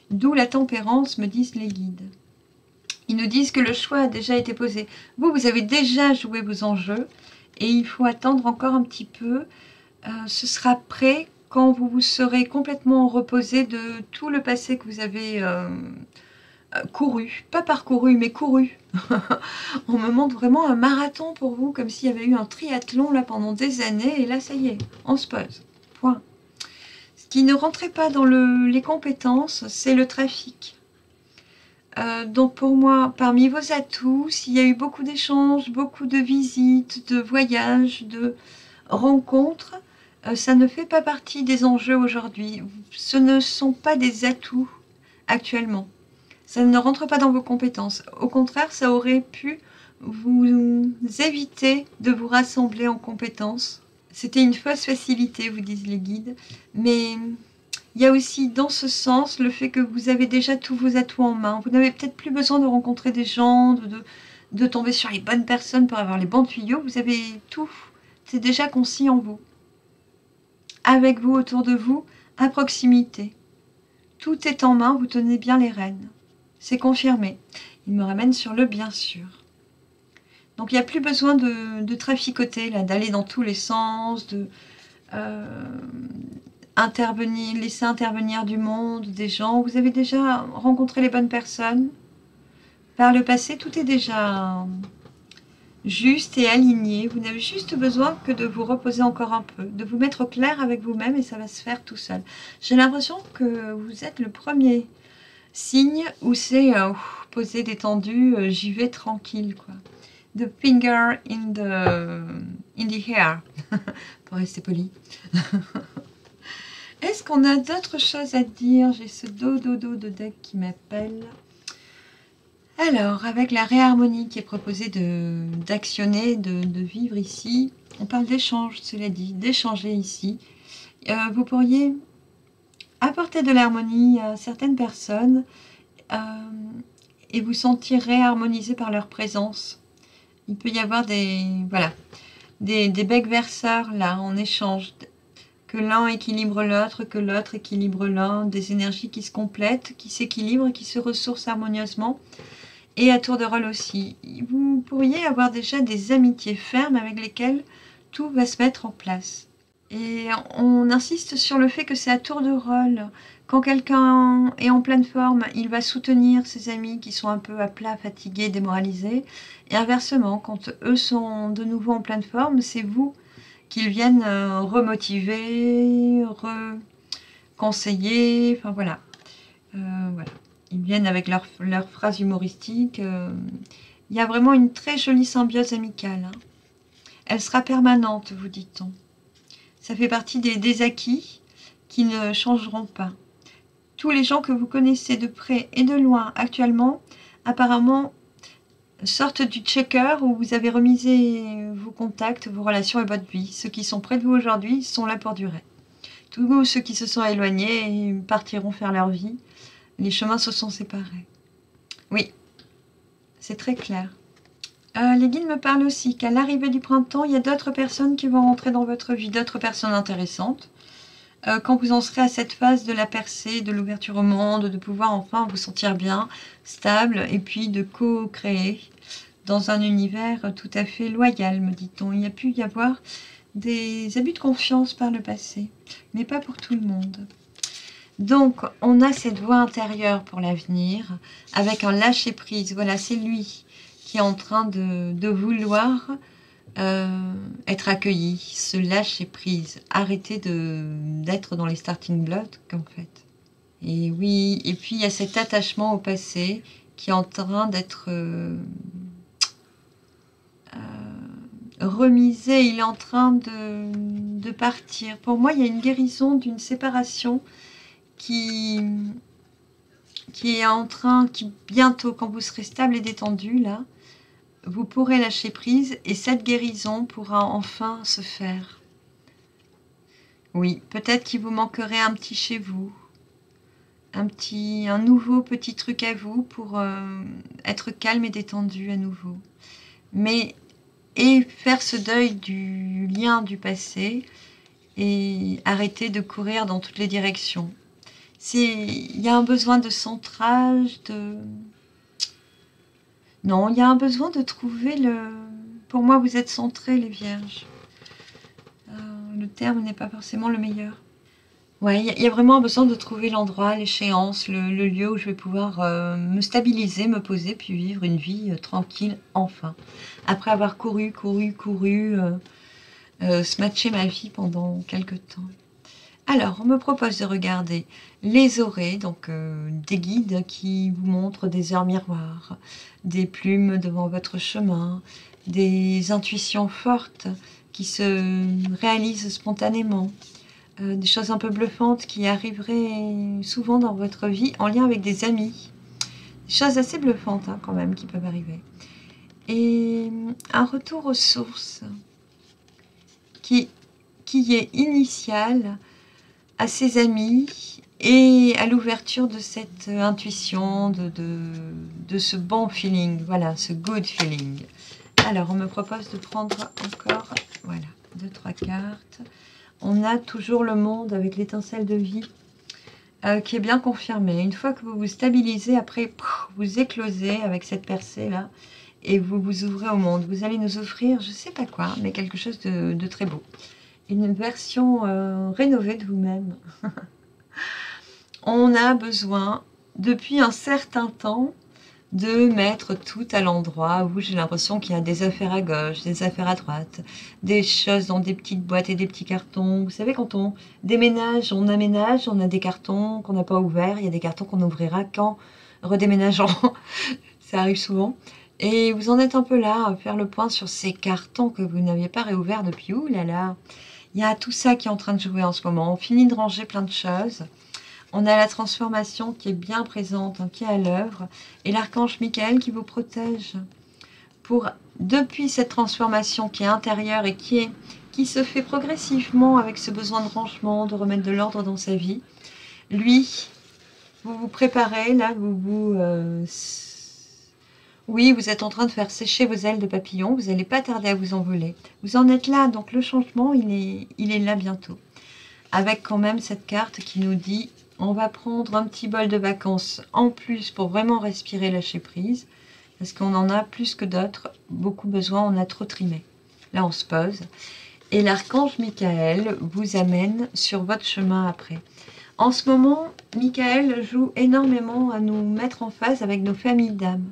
D'où la tempérance, me disent les guides. Ils nous disent que le choix a déjà été posé. Vous avez déjà joué vos enjeux et il faut attendre encore un petit peu. Ce sera prêt quand vous vous serez complètement reposé de tout le passé que vous avez couru. Pas parcouru, mais couru. On me montre vraiment un marathon pour vous, comme s'il y avait eu un triathlon là pendant des années. Et là, ça y est, on se pose. Point. Ce qui ne rentrait pas dans les compétences, c'est le trafic. Donc pour moi, parmi vos atouts, s'il y a eu beaucoup d'échanges, beaucoup de visites, de voyages, de rencontres, ça ne fait pas partie des enjeux aujourd'hui. Ce ne sont pas des atouts actuellement. Ça ne rentre pas dans vos compétences. Au contraire, ça aurait pu vous éviter de vous rassembler en compétences. C'était une fausse facilité, vous disent les guides. Mais il y a aussi dans ce sens le fait que vous avez déjà tous vos atouts en main. Vous n'avez peut-être plus besoin de rencontrer des gens, de tomber sur les bonnes personnes pour avoir les bons tuyaux. Vous avez tout. C'est déjà concis en vous. Avec vous, autour de vous, à proximité. Tout est en main, vous tenez bien les rênes. C'est confirmé. Il me ramène sur le bien sûr. Donc il n'y a plus besoin de traficoter, d'aller dans tous les sens, de laisser intervenir du monde, des gens. Vous avez déjà rencontré les bonnes personnes. Par le passé, tout est déjà juste et aligné. Vous n'avez juste besoin que de vous reposer encore un peu, de vous mettre au clair avec vous-même et ça va se faire tout seul. J'ai l'impression que vous êtes le premier signe où c'est posé, détendu, j'y vais tranquille, quoi. The finger in the air, pour rester poli. Est-ce qu'on a d'autres choses à dire? J'ai ce dodo de deck qui m'appelle. Alors, avec la réharmonie qui est proposée d'actionner, de vivre ici, on parle d'échange, cela dit, d'échanger ici. Vous pourriez apporter de l'harmonie à certaines personnes et vous sentir réharmonisé par leur présence. Il peut y avoir des becs verseurs là en échange, que l'un équilibre l'autre, que l'autre équilibre l'un, des énergies qui se complètent, qui s'équilibrent, qui se ressourcent harmonieusement. Et à tour de rôle aussi. Vous pourriez avoir déjà des amitiés fermes avec lesquelles tout va se mettre en place. Et on insiste sur le fait que c'est à tour de rôle. Quand quelqu'un est en pleine forme, il va soutenir ses amis qui sont un peu à plat, fatigués, démoralisés. Et inversement, quand eux sont de nouveau en pleine forme, c'est vous qu'ils viennent remotiver, reconseiller, enfin voilà. Voilà. Ils viennent avec leurs phrases humoristiques. Il y a vraiment une très jolie symbiose amicale. Hein. Elle sera permanente, vous dit-on. Ça fait partie des acquis qui ne changeront pas. Tous les gens que vous connaissez de près et de loin actuellement, apparemment, sortent du checker où vous avez remisé vos contacts, vos relations et votre vie. Ceux qui sont près de vous aujourd'hui sont là pour durer. Tous ceux qui se sont éloignés partiront faire leur vie. Les chemins se sont séparés. Oui, c'est très clair. Les guides me parlent aussi qu'à l'arrivée du printemps, il y a d'autres personnes qui vont rentrer dans votre vie, d'autres personnes intéressantes. Quand vous en serez à cette phase de la percée, de l'ouverture au monde, de pouvoir enfin vous sentir bien, stable, et puis de co-créer dans un univers tout à fait loyal, me dit-on. Il y a pu y avoir des abus de confiance par le passé, mais pas pour tout le monde. Donc, on a cette voix intérieure pour l'avenir, avec un lâcher-prise. Voilà, c'est lui qui est en train de vouloir être accueilli, se lâcher prise, arrêter d'être dans les starting blocks en fait. Et oui, et puis il y a cet attachement au passé qui est en train d'être remisé, il est en train de partir. Pour moi, il y a une guérison d'une séparation qui est en train, qui bientôt, quand vous serez stable et détendu, là, vous pourrez lâcher prise et cette guérison pourra enfin se faire. Oui, peut-être qu'il vous manquerait un petit chez vous, un nouveau petit truc à vous pour être calme et détendu à nouveau. Mais, et faire ce deuil du lien du passé et arrêter de courir dans toutes les directions. Il y a un besoin de centrage, Non, il y a un besoin de trouver le... Pour moi, vous êtes centrés, les vierges. Le terme n'est pas forcément le meilleur. Ouais, il y a vraiment un besoin de trouver l'endroit, l'échéance, le lieu où je vais pouvoir me stabiliser, me poser, puis vivre une vie tranquille, enfin. Après avoir couru, smatcher ma vie pendant quelques temps. Alors, on me propose de regarder les orées, donc des guides qui vous montrent des heures miroirs, des plumes devant votre chemin, des intuitions fortes qui se réalisent spontanément, des choses un peu bluffantes qui arriveraient souvent dans votre vie en lien avec des amis. Des choses assez bluffantes hein, quand même qui peuvent arriver. Et un retour aux sources qui est initial à ses amis et à l'ouverture de cette intuition, de ce bon feeling, voilà, ce good feeling. Alors, on me propose de prendre encore, voilà, 2-3 cartes. On a toujours le monde avec l'étincelle de vie qui est bien confirmé. Une fois que vous vous stabilisez, après, vous éclosez avec cette percée-là et vous vous ouvrez au monde. Vous allez nous offrir, je ne sais pas quoi, mais quelque chose de très beau. Une version rénovée de vous-même. On a besoin, depuis un certain temps, de mettre tout à l'endroit où j'ai l'impression qu'il y a des affaires à gauche, des affaires à droite, des choses dans des petites boîtes et des petits cartons. Vous savez, quand on déménage, on aménage, on a des cartons qu'on n'a pas ouverts, il y a des cartons qu'on ouvrira qu'en redéménageant. Ça arrive souvent. Et vous en êtes un peu là, à faire le point sur ces cartons que vous n'aviez pas réouverts depuis, oulala. Il y a tout ça qui est en train de jouer en ce moment. On finit de ranger plein de choses. On a la transformation qui est bien présente, hein, qui est à l'œuvre. Et l'archange Michael qui vous protège. Depuis cette transformation qui est intérieure et qui se fait progressivement avec ce besoin de rangement, de remettre de l'ordre dans sa vie. Lui, vous vous préparez, là, oui, vous êtes en train de faire sécher vos ailes de papillon. Vous n'allez pas tarder à vous envoler. Vous en êtes là, donc le changement, il est là bientôt. Avec quand même cette carte qui nous dit, on va prendre un petit bol de vacances en plus pour vraiment respirer, lâcher prise. Parce qu'on en a plus que d'autres, beaucoup besoin, on a trop trimé. Là, on se pose. Et l'archange Michael vous amène sur votre chemin après. En ce moment, Michael joue énormément à nous mettre en phase avec nos familles d'âme.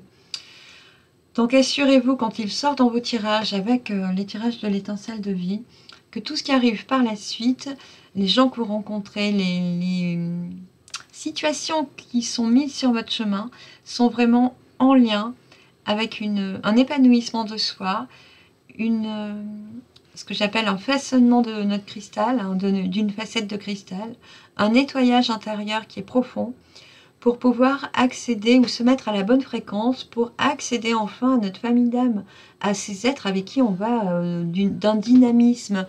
Donc assurez-vous quand il sort dans vos tirages avec les tirages de l'étincelle de vie, que tout ce qui arrive par la suite, les gens que vous rencontrez, les situations qui sont mises sur votre chemin sont vraiment en lien avec un épanouissement de soi, ce que j'appelle un façonnement de notre cristal, hein, d'une facette de cristal, un nettoyage intérieur qui est profond, pour pouvoir accéder ou se mettre à la bonne fréquence, pour accéder enfin à notre famille d'âme, à ces êtres avec qui on va d'un dynamisme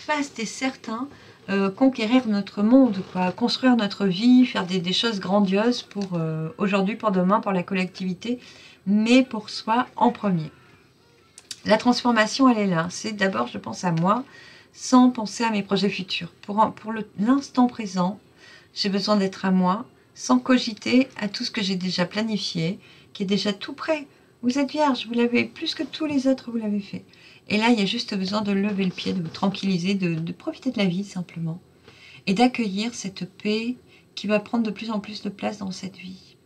vaste et certain, conquérir notre monde, quoi, construire notre vie, faire des choses grandioses pour aujourd'hui, pour demain, pour la collectivité, mais pour soi en premier. La transformation, elle est là. C'est d'abord, je pense à moi, sans penser à mes projets futurs. Pour l'instant présent, j'ai besoin d'être à moi, sans cogiter à tout ce que j'ai déjà planifié, qui est déjà tout prêt. Vous êtes vierge, vous l'avez plus que tous les autres, vous l'avez fait. Et là, il y a juste besoin de lever le pied, de vous tranquilliser, de profiter de la vie simplement. Et d'accueillir cette paix qui va prendre de plus en plus de place dans cette vie.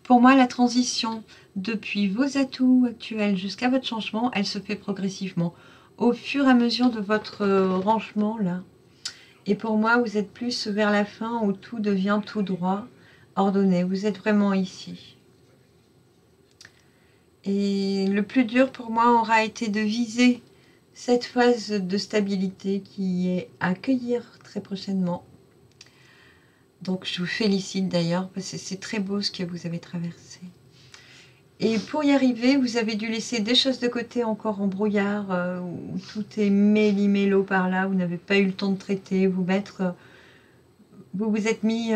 Pour moi, la transition depuis vos atouts actuels jusqu'à votre changement, elle se fait progressivement, au fur et à mesure de votre rangement là. Et pour moi, vous êtes plus vers la fin où tout devient tout droit, ordonné. Vous êtes vraiment ici. Et le plus dur pour moi aura été de viser cette phase de stabilité qui est à accueillir très prochainement. Donc je vous félicite d'ailleurs, parce que c'est très beau ce que vous avez traversé. Et pour y arriver, vous avez dû laisser des choses de côté encore en brouillard, où tout est méli-mélo par là, vous n'avez pas eu le temps de traiter, vous vous êtes mis,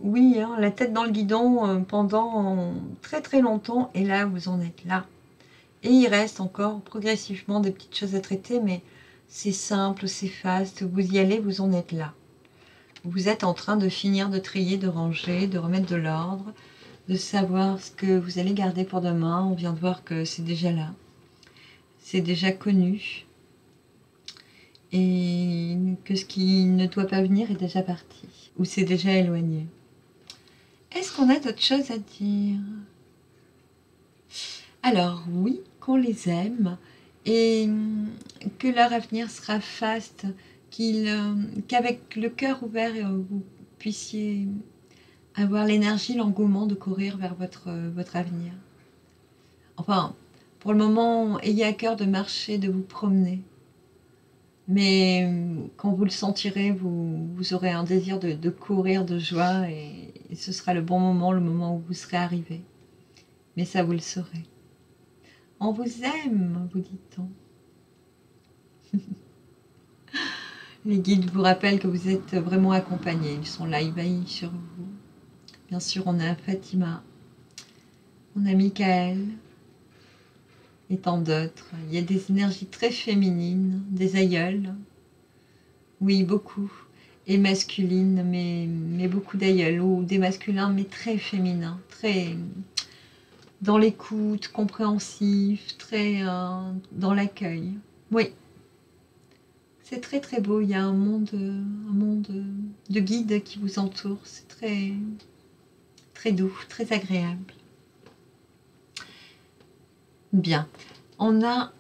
oui, hein, la tête dans le guidon pendant très très longtemps, et là vous en êtes là. Et il reste encore progressivement des petites choses à traiter, mais c'est simple, c'est fast, vous y allez, vous en êtes là. Vous êtes en train de finir de trier, de ranger, de remettre de l'ordre, de savoir ce que vous allez garder pour demain. On vient de voir que c'est déjà là, c'est déjà connu, et que ce qui ne doit pas venir est déjà parti, ou c'est déjà éloigné. Est-ce qu'on a d'autres choses à dire? Alors oui, qu'on les aime, et que leur avenir sera faste, qu'avec le cœur ouvert, vous puissiez avoir l'énergie, l'engouement de courir vers votre avenir. Enfin, pour le moment, ayez à cœur de marcher, de vous promener. Mais quand vous le sentirez, vous aurez un désir de courir de joie, et ce sera le bon moment, le moment où vous serez arrivé. Mais ça, vous le saurez. On vous aime, vous dit-on. Les guides vous rappellent que vous êtes vraiment accompagnés. Ils sont là, ébahis sur vous. Bien sûr, on a Fatima, on a Michael et tant d'autres. Il y a des énergies très féminines, des aïeuls. Oui, beaucoup. Et masculines, mais beaucoup d'aïeuls. Ou des masculins, mais très féminins. Très dans l'écoute, compréhensif, très dans l'accueil. Oui. C'est très très beau, il y a un monde de guides qui vous entoure, c'est très doux, très agréable. Bien, on a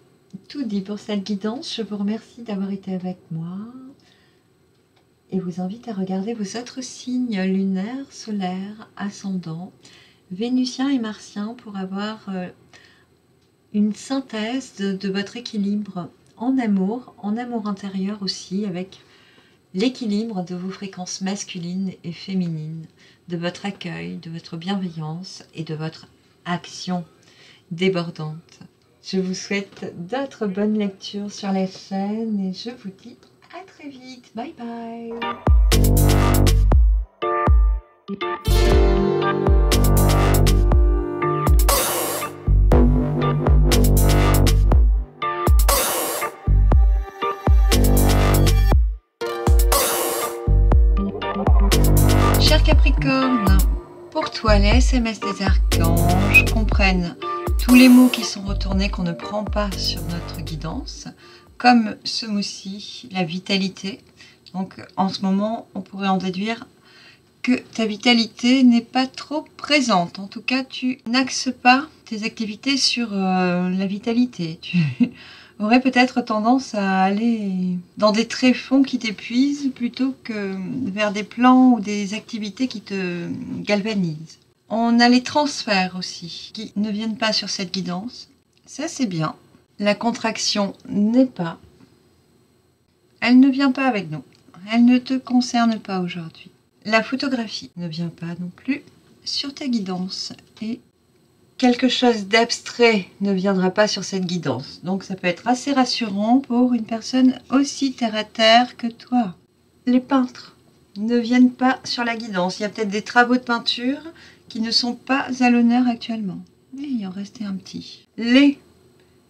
tout dit pour cette guidance, je vous remercie d'avoir été avec moi et vous invite à regarder vos autres signes lunaires, solaires, ascendants, vénusiens et martiens pour avoir une synthèse de votre équilibre en amour intérieur aussi, avec l'équilibre de vos fréquences masculines et féminines, de votre accueil, de votre bienveillance et de votre action débordante. Je vous souhaite d'autres bonnes lectures sur la chaîne et je vous dis à très vite. Bye bye. Cher Capricorne, pour toi, les SMS des archanges comprennent tous les mots qui sont retournés qu'on ne prend pas sur notre guidance, comme ce mot-ci, la vitalité. Donc en ce moment, on pourrait en déduire que ta vitalité n'est pas trop présente. En tout cas, tu n'axes pas tes activités sur la vitalité. Tu aurais peut-être tendance à aller dans des tréfonds qui t'épuisent plutôt que vers des plans ou des activités qui te galvanisent. On a les transferts aussi qui ne viennent pas sur cette guidance. Ça, c'est bien. La contraction n'est pas. Elle ne vient pas avec nous. Elle ne te concerne pas aujourd'hui. La photographie ne vient pas non plus sur ta guidance. Et quelque chose d'abstrait ne viendra pas sur cette guidance. Donc ça peut être assez rassurant pour une personne aussi terre à terre que toi. Les peintres ne viennent pas sur la guidance. Il y a peut-être des travaux de peinture qui ne sont pas à l'honneur actuellement. Mais il en restait un petit. Les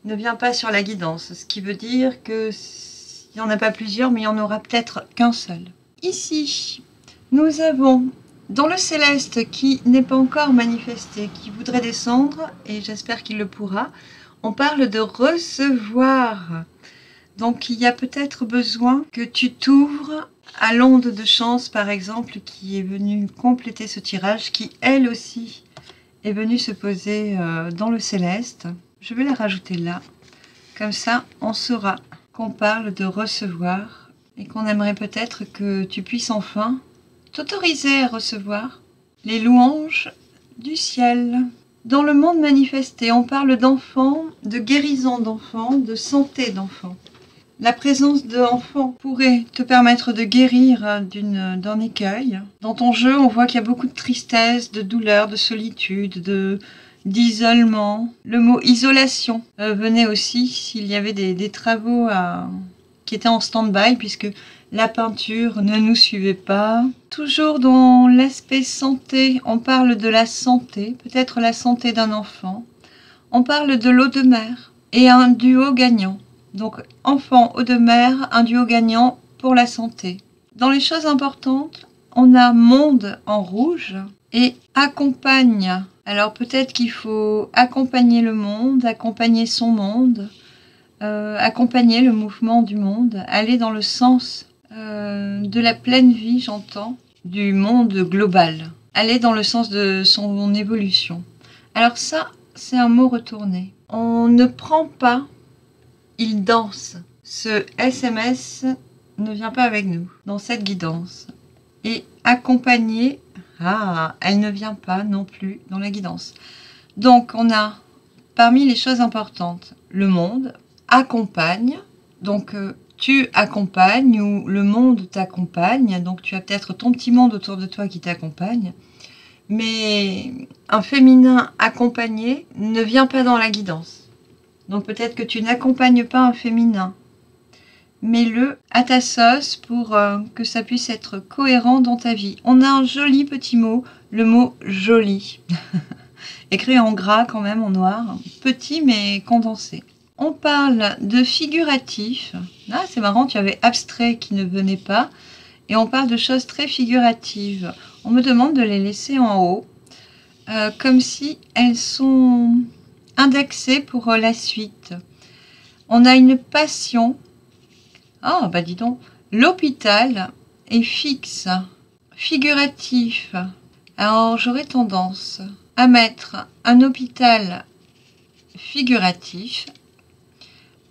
ne vient pas sur la guidance, ce qui veut dire que il n'y en a pas plusieurs, mais il n'y en aura peut-être qu'un seul. Ici, nous avons dans le céleste qui n'est pas encore manifesté, qui voudrait descendre, et j'espère qu'il le pourra, on parle de recevoir. Donc il y a peut-être besoin que tu t'ouvres à l'onde de chance, par exemple, qui est venue compléter ce tirage, qui elle aussi est venue se poser dans le céleste. Je vais la rajouter là, comme ça on saura qu'on parle de recevoir et qu'on aimerait peut-être que tu puisses enfin t'autoriser à recevoir les louanges du ciel. Dans le monde manifesté, on parle d'enfants, de guérison d'enfants, de santé d'enfants. La présence d'enfants pourrait te permettre de guérir d'un écueil. Dans ton jeu, on voit qu'il y a beaucoup de tristesse, de douleur, de solitude, d'isolement. Le mot isolation venait aussi s'il y avait des travaux qui étaient en stand-by, puisque la peinture ne nous suivait pas. Toujours dans l'aspect santé, on parle de la santé, peut-être la santé d'un enfant. On parle de l'eau de mer et un duo gagnant. Donc, enfant, eau de mer, un duo gagnant pour la santé. Dans les choses importantes, on a monde en rouge et accompagne. Alors, peut-être qu'il faut accompagner le monde, accompagner son monde, accompagner le mouvement du monde, aller dans le sens de la pleine vie, j'entends, du monde global. Aller dans le sens de son évolution. Alors ça, c'est un mot retourné. On ne prend pas, il danse. Ce SMS ne vient pas avec nous dans cette guidance. Et accompagner, elle ne vient pas non plus dans la guidance. Donc on a parmi les choses importantes, le monde accompagne, donc tu accompagnes ou le monde t'accompagne, donc tu as peut-être ton petit monde autour de toi qui t'accompagne, mais un féminin accompagné ne vient pas dans la guidance. Donc peut-être que tu n'accompagnes pas un féminin. Mets-le à ta sauce pour que ça puisse être cohérent dans ta vie. On a un joli petit mot, le mot joli. Écrit en gras quand même, en noir. Petit mais condensé. On parle de figuratif. Ah, c'est marrant, tu avais abstrait qui ne venait pas. Et on parle de choses très figuratives. On me demande de les laisser en haut. Comme si elles sont indexées pour la suite. On a une passion. Ah, bah dis donc. L'hôpital est fixe. Figuratif. Alors, j'aurais tendance à mettre un hôpital figuratif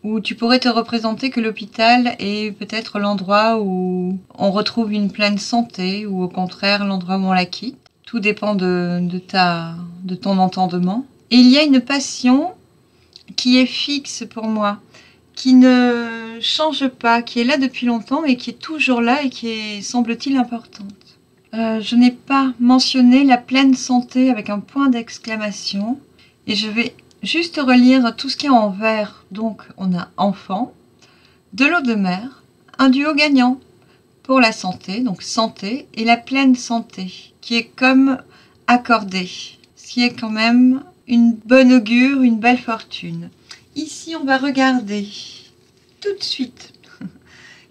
où tu pourrais te représenter que l'hôpital est peut-être l'endroit où on retrouve une pleine santé ou au contraire l'endroit où on la quitte. Tout dépend de ton entendement. Et il y a une passion qui est fixe pour moi, qui ne change pas, qui est là depuis longtemps et qui est toujours là et qui est, semble-t-il, importante. Je n'ai pas mentionné la pleine santé avec un point d'exclamation et je vais juste relire tout ce qui est en vert. Donc on a enfant, de l'eau de mer, un duo gagnant pour la santé, donc santé, et la pleine santé qui est comme accordée, ce qui est quand même une bonne augure, une belle fortune. Ici on va regarder tout de suite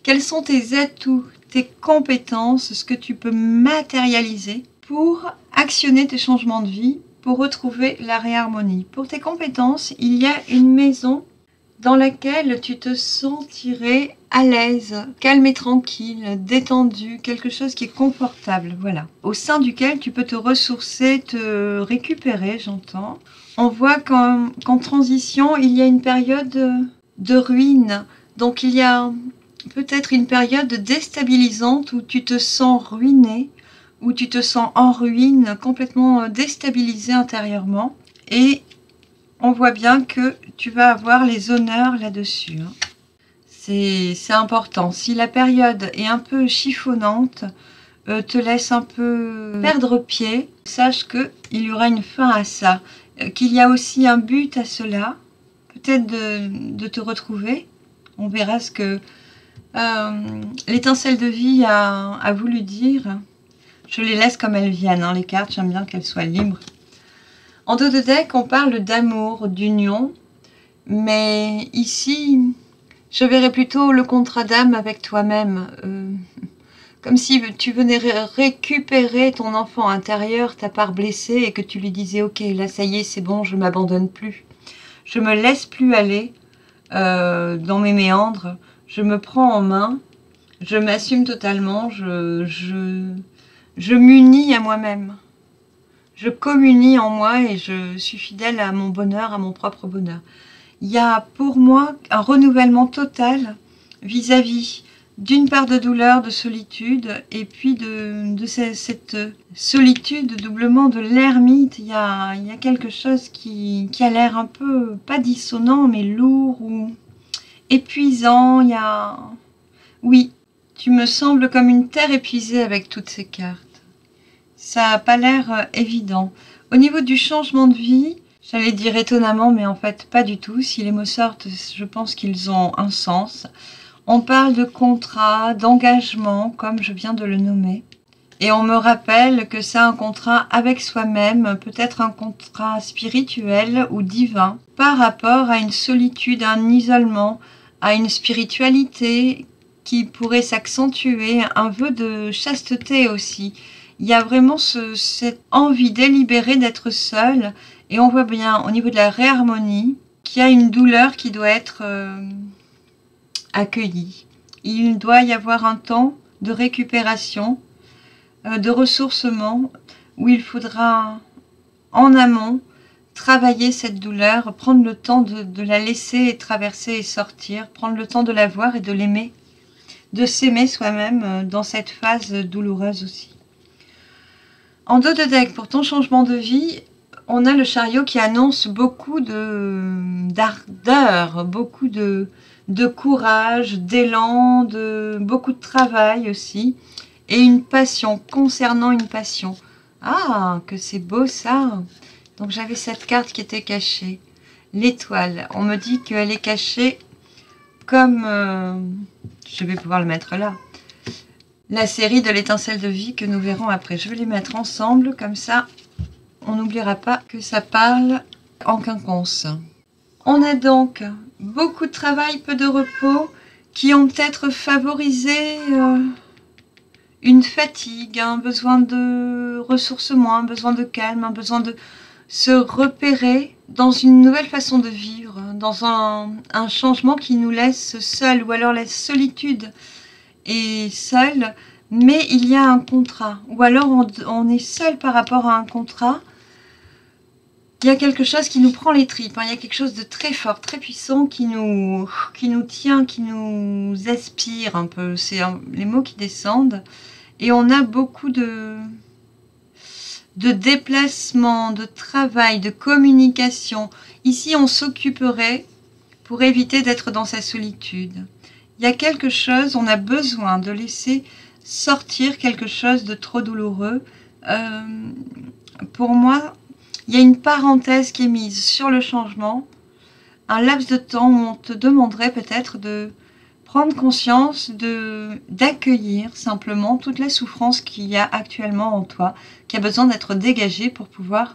quels sont tes atouts, tes compétences, ce que tu peux matérialiser pour actionner tes changements de vie, pour retrouver la réharmonie. Pour tes compétences, il y a une maison dans laquelle tu te sentirais à l'aise, calme et tranquille, détendu, quelque chose qui est confortable, voilà. Au sein duquel tu peux te ressourcer, te récupérer, j'entends. On voit qu'en transition, il y a une période de ruine, donc il y a peut-être une période déstabilisante où tu te sens ruiné, où tu te sens en ruine, complètement déstabilisé intérieurement. Et on voit bien que tu vas avoir les honneurs là-dessus. Hein. C'est important. Si la période est un peu chiffonnante, te laisse un peu perdre pied, sache qu'il y aura une fin à ça. Qu'il y a aussi un but à cela, peut-être de te retrouver. On verra ce que l'étincelle de vie a voulu dire. Je les laisse comme elles viennent, hein, les cartes, j'aime bien qu'elles soient libres. En dos de deck, on parle d'amour, d'union, mais ici, je verrais plutôt le contrat d'âme avec toi-même, comme si tu venais récupérer ton enfant intérieur, ta part blessée, et que tu lui disais « Ok, là, ça y est, c'est bon, je ne m'abandonne plus. Je me laisse plus aller dans mes méandres. Je me prends en main. Je m'assume totalement. Je m'unis à moi-même. Je communie en moi et je suis fidèle à mon bonheur, à mon propre bonheur. » Il y a pour moi un renouvellement total vis-à-vis d'une part de douleur, de solitude, et puis de cette solitude doublement de l'ermite. Il y a quelque chose qui a l'air un peu, pas dissonant, mais lourd ou épuisant. Il y a... Oui, tu me sembles comme une terre épuisée avec toutes ces cartes. Ça n'a pas l'air évident. Au niveau du changement de vie, j'allais dire étonnamment, mais en fait pas du tout. Si les mots sortent, je pense qu'ils ont un sens. On parle de contrat, d'engagement, comme je viens de le nommer. Et on me rappelle que c'est un contrat avec soi-même, peut-être un contrat spirituel ou divin, par rapport à une solitude, à un isolement, à une spiritualité qui pourrait s'accentuer, un vœu de chasteté aussi. Il y a vraiment cette envie délibérée d'être seul. Et on voit bien au niveau de la réharmonie qu'il y a une douleur qui doit être accueillie. Il doit y avoir un temps de récupération, de ressourcement, où il faudra en amont travailler cette douleur, prendre le temps de la laisser traverser et sortir, prendre le temps de la voir et de l'aimer, de s'aimer soi-même dans cette phase douloureuse aussi. En dos de deck, pour ton changement de vie, on a le chariot qui annonce beaucoup d'ardeur, beaucoup de courage, d'élan, beaucoup de travail aussi, et une passion, concernant une passion. Ah, que c'est beau ça! Donc j'avais cette carte qui était cachée, l'étoile. On me dit qu'elle est cachée comme... je vais pouvoir le mettre là. La série de l'étincelle de vie que nous verrons après. Je vais les mettre ensemble, comme ça, on n'oubliera pas que ça parle en quinconce. On a donc beaucoup de travail, peu de repos, qui ont peut-être favorisé une fatigue, un besoin de ressourcement, un besoin de calme, un besoin de se repérer dans une nouvelle façon de vivre, dans un changement qui nous laisse seuls, ou alors la solitude est seule, mais il y a un contrat, ou alors on est seul par rapport à un contrat. Il y a quelque chose qui nous prend les tripes, hein. Il y a quelque chose de très fort, très puissant qui nous tient, qui nous aspire un peu. C'est les mots qui descendent. Et on a beaucoup de déplacements, de travail, de communication. Ici, on s'occuperait pour éviter d'être dans sa solitude. Il y a quelque chose, on a besoin de laisser sortir quelque chose de trop douloureux. Pour moi, il y a une parenthèse qui est mise sur le changement, un laps de temps où on te demanderait peut-être de prendre conscience, d'accueillir simplement toute la souffrance qu'il y a actuellement en toi, qui a besoin d'être dégagée pour pouvoir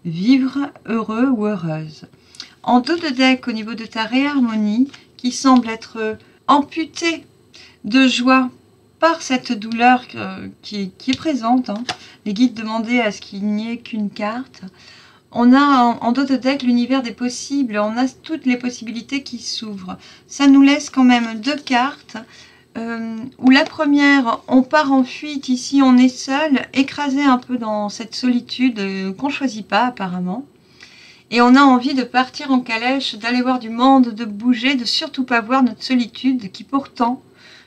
vivre heureux ou heureuse. En dos de deck, au niveau de ta réharmonie, qui semble être amputée de joie par cette douleur qui est présente, hein. Les guides demandaient à ce qu'il n'y ait qu'une carte. On a en dos de deck l'univers des possibles, on a toutes les possibilités qui s'ouvrent. Ça nous laisse quand même deux cartes, où la première, on part en fuite, ici on est seul, écrasé un peu dans cette solitude qu'on ne choisit pas apparemment. Et on a envie de partir en calèche, d'aller voir du monde, de bouger, de surtout pas voir notre solitude qui pourtant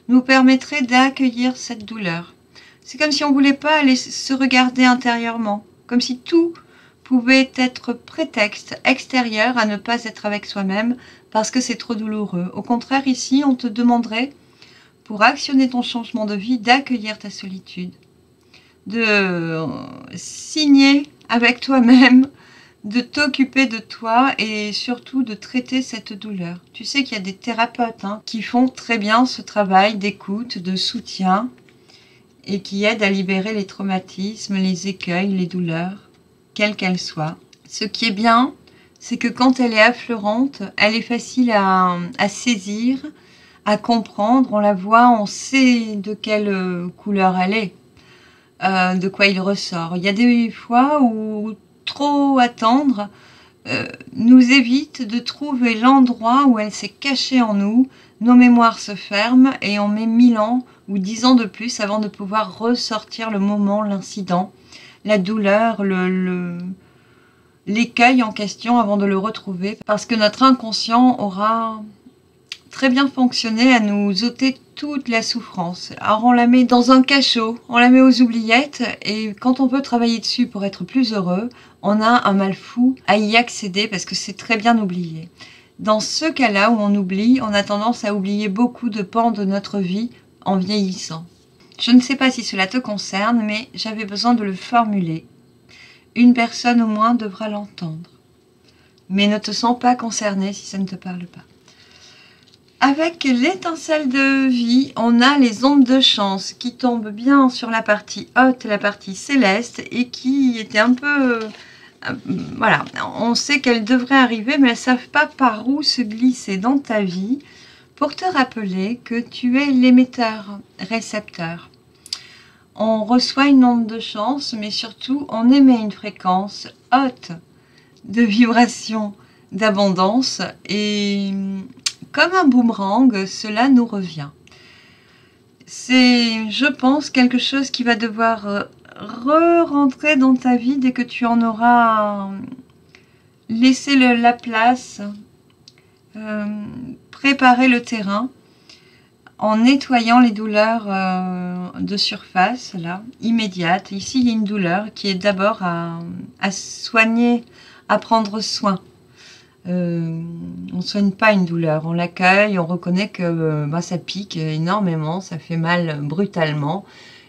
nous permettrait d'accueillir cette douleur. C'est comme si on ne voulait pas aller se regarder intérieurement, comme si tout pouvait être prétexte extérieur à ne pas être avec soi-même parce que c'est trop douloureux. Au contraire, ici, on te demanderait, pour actionner ton changement de vie, d'accueillir ta solitude, de signer avec toi-même, de t'occuper de toi et surtout de traiter cette douleur. Tu sais qu'il y a des thérapeutes qui font très bien ce travail d'écoute, de soutien et qui aident à libérer les traumatismes, les écueils, les douleurs, quelles qu'elles soient. Ce qui est bien, c'est que quand elle est affleurante, elle est facile à saisir, à comprendre. On la voit, on sait de quelle couleur elle est, de quoi il ressort. Il y a des fois où trop attendre nous évite de trouver l'endroit où elle s'est cachée en nous. Nos mémoires se ferment et on met 1000 ans ou 10 ans de plus avant de pouvoir ressortir le moment, l'incident, la douleur, l'écueil en question avant de le retrouver. Parce que notre inconscient aura très bien fonctionné à nous ôter toute la souffrance. Alors on la met dans un cachot, on la met aux oubliettes et quand on veut travailler dessus pour être plus heureux, on a un mal fou à y accéder parce que c'est très bien oublié. Dans ce cas-là où on oublie, on a tendance à oublier beaucoup de pans de notre vie en vieillissant. Je ne sais pas si cela te concerne, mais j'avais besoin de le formuler. Une personne au moins devra l'entendre. Mais ne te sens pas concerné si ça ne te parle pas. Avec l'étincelle de vie, on a les ondes de chance qui tombent bien sur la partie haute, la partie céleste, et qui étaient un peu... voilà, on sait qu'elles devraient arriver, mais elles ne savent pas par où se glisser dans ta vie pour te rappeler que tu es l'émetteur, récepteur. On reçoit une onde de chance, mais surtout on émet une fréquence haute de vibration, d'abondance, et comme un boomerang, cela nous revient. C'est, je pense, quelque chose qui va devoir re-rentrer dans ta vie dès que tu en auras laissé la place, préparé le terrain, en nettoyant les douleurs de surface, là, immédiates. Ici, il y a une douleur qui est d'abord à soigner, à prendre soin. On ne soigne pas une douleur, on l'accueille, on reconnaît que ça pique énormément, ça fait mal brutalement,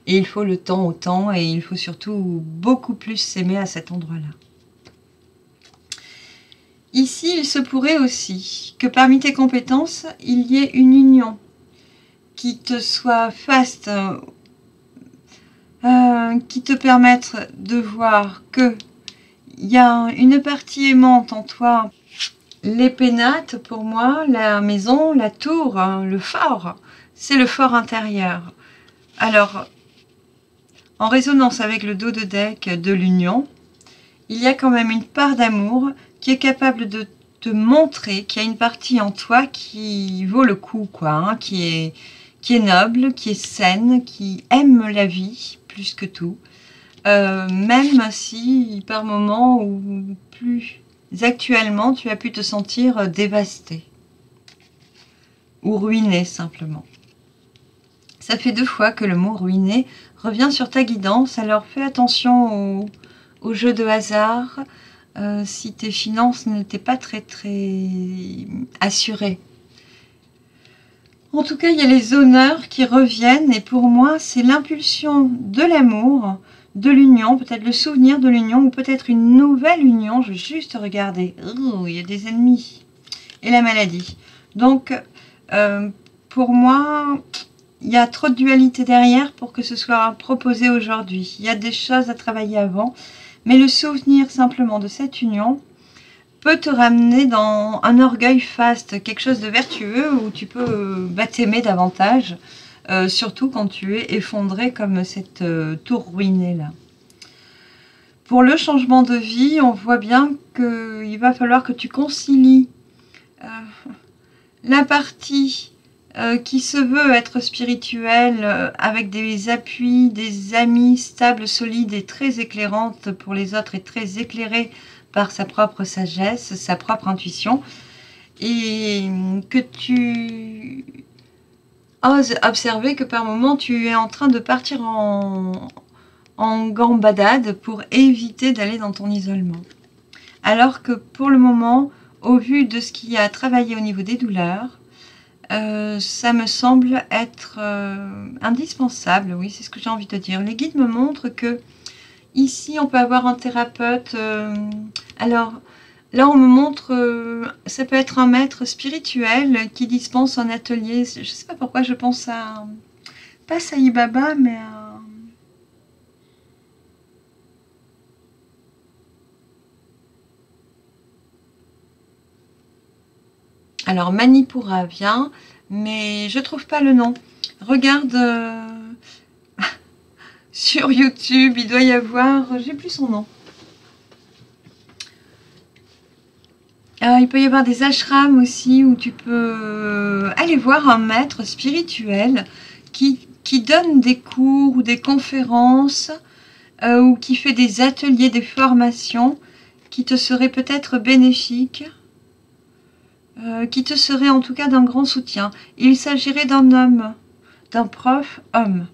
et il faut le temps au temps, et il faut surtout beaucoup plus s'aimer à cet endroit-là. Ici, il se pourrait aussi que parmi tes compétences, il y ait une union qui te soit faste, qui te permette de voir que il y a une partie aimante en toi. Les pénates, pour moi, la maison, la tour, le fort, c'est le fort intérieur. Alors, en résonance avec le dos de deck de l'union, il y a quand même une part d'amour qui est capable de te montrer qu'il y a une partie en toi qui vaut le coup, quoi, qui est noble, qui est saine, qui aime la vie plus que tout, même si par moments ou plus actuellement tu as pu te sentir dévasté ou ruiné simplement. Ça fait 2 fois que le mot ruiné revient sur ta guidance, alors fais attention au jeu de hasard si tes finances n'étaient pas très assurées. En tout cas, il y a les honneurs qui reviennent et pour moi, c'est l'impulsion de l'amour, de l'union, peut-être le souvenir de l'union ou peut-être une nouvelle union. Je vais juste regarder. Oh, il y a des ennemis. Et la maladie. Donc, pour moi, il y a trop de dualité derrière pour que ce soit proposé aujourd'hui. Il y a des choses à travailler avant. Mais le souvenir simplement de cette union peut te ramener dans un orgueil faste, quelque chose de vertueux où tu peux t'aimer davantage, surtout quand tu es effondré comme cette tour ruinée là. Pour le changement de vie, on voit bien qu'il va falloir que tu concilies la partie qui se veut être spirituelle avec des appuis, des amis stables, solides et très éclairantes pour les autres et très éclairées par sa propre sagesse, sa propre intuition, et que tu oses observer que par moment tu es en train de partir en gambadade pour éviter d'aller dans ton isolement. Alors que pour le moment, au vu de ce qu'il y a à travailler au niveau des douleurs, ça me semble être indispensable, oui, c'est ce que j'ai envie de dire. Les guides me montrent que ici, on peut avoir un thérapeute. Alors, là, on me montre, ça peut être un maître spirituel qui dispense un atelier. Je ne sais pas pourquoi je pense à, pas Sai Baba, mais à... Alors, Manipura vient, mais je trouve pas le nom. Regarde sur YouTube, il doit y avoir, j'ai plus son nom. Il peut y avoir des ashrams aussi où tu peux aller voir un maître spirituel qui donne des cours ou des conférences ou qui fait des ateliers, des formations qui te seraient peut-être bénéfiques. Qui te serait en tout cas d'un grand soutien. Il s'agirait d'un homme, d'un prof homme.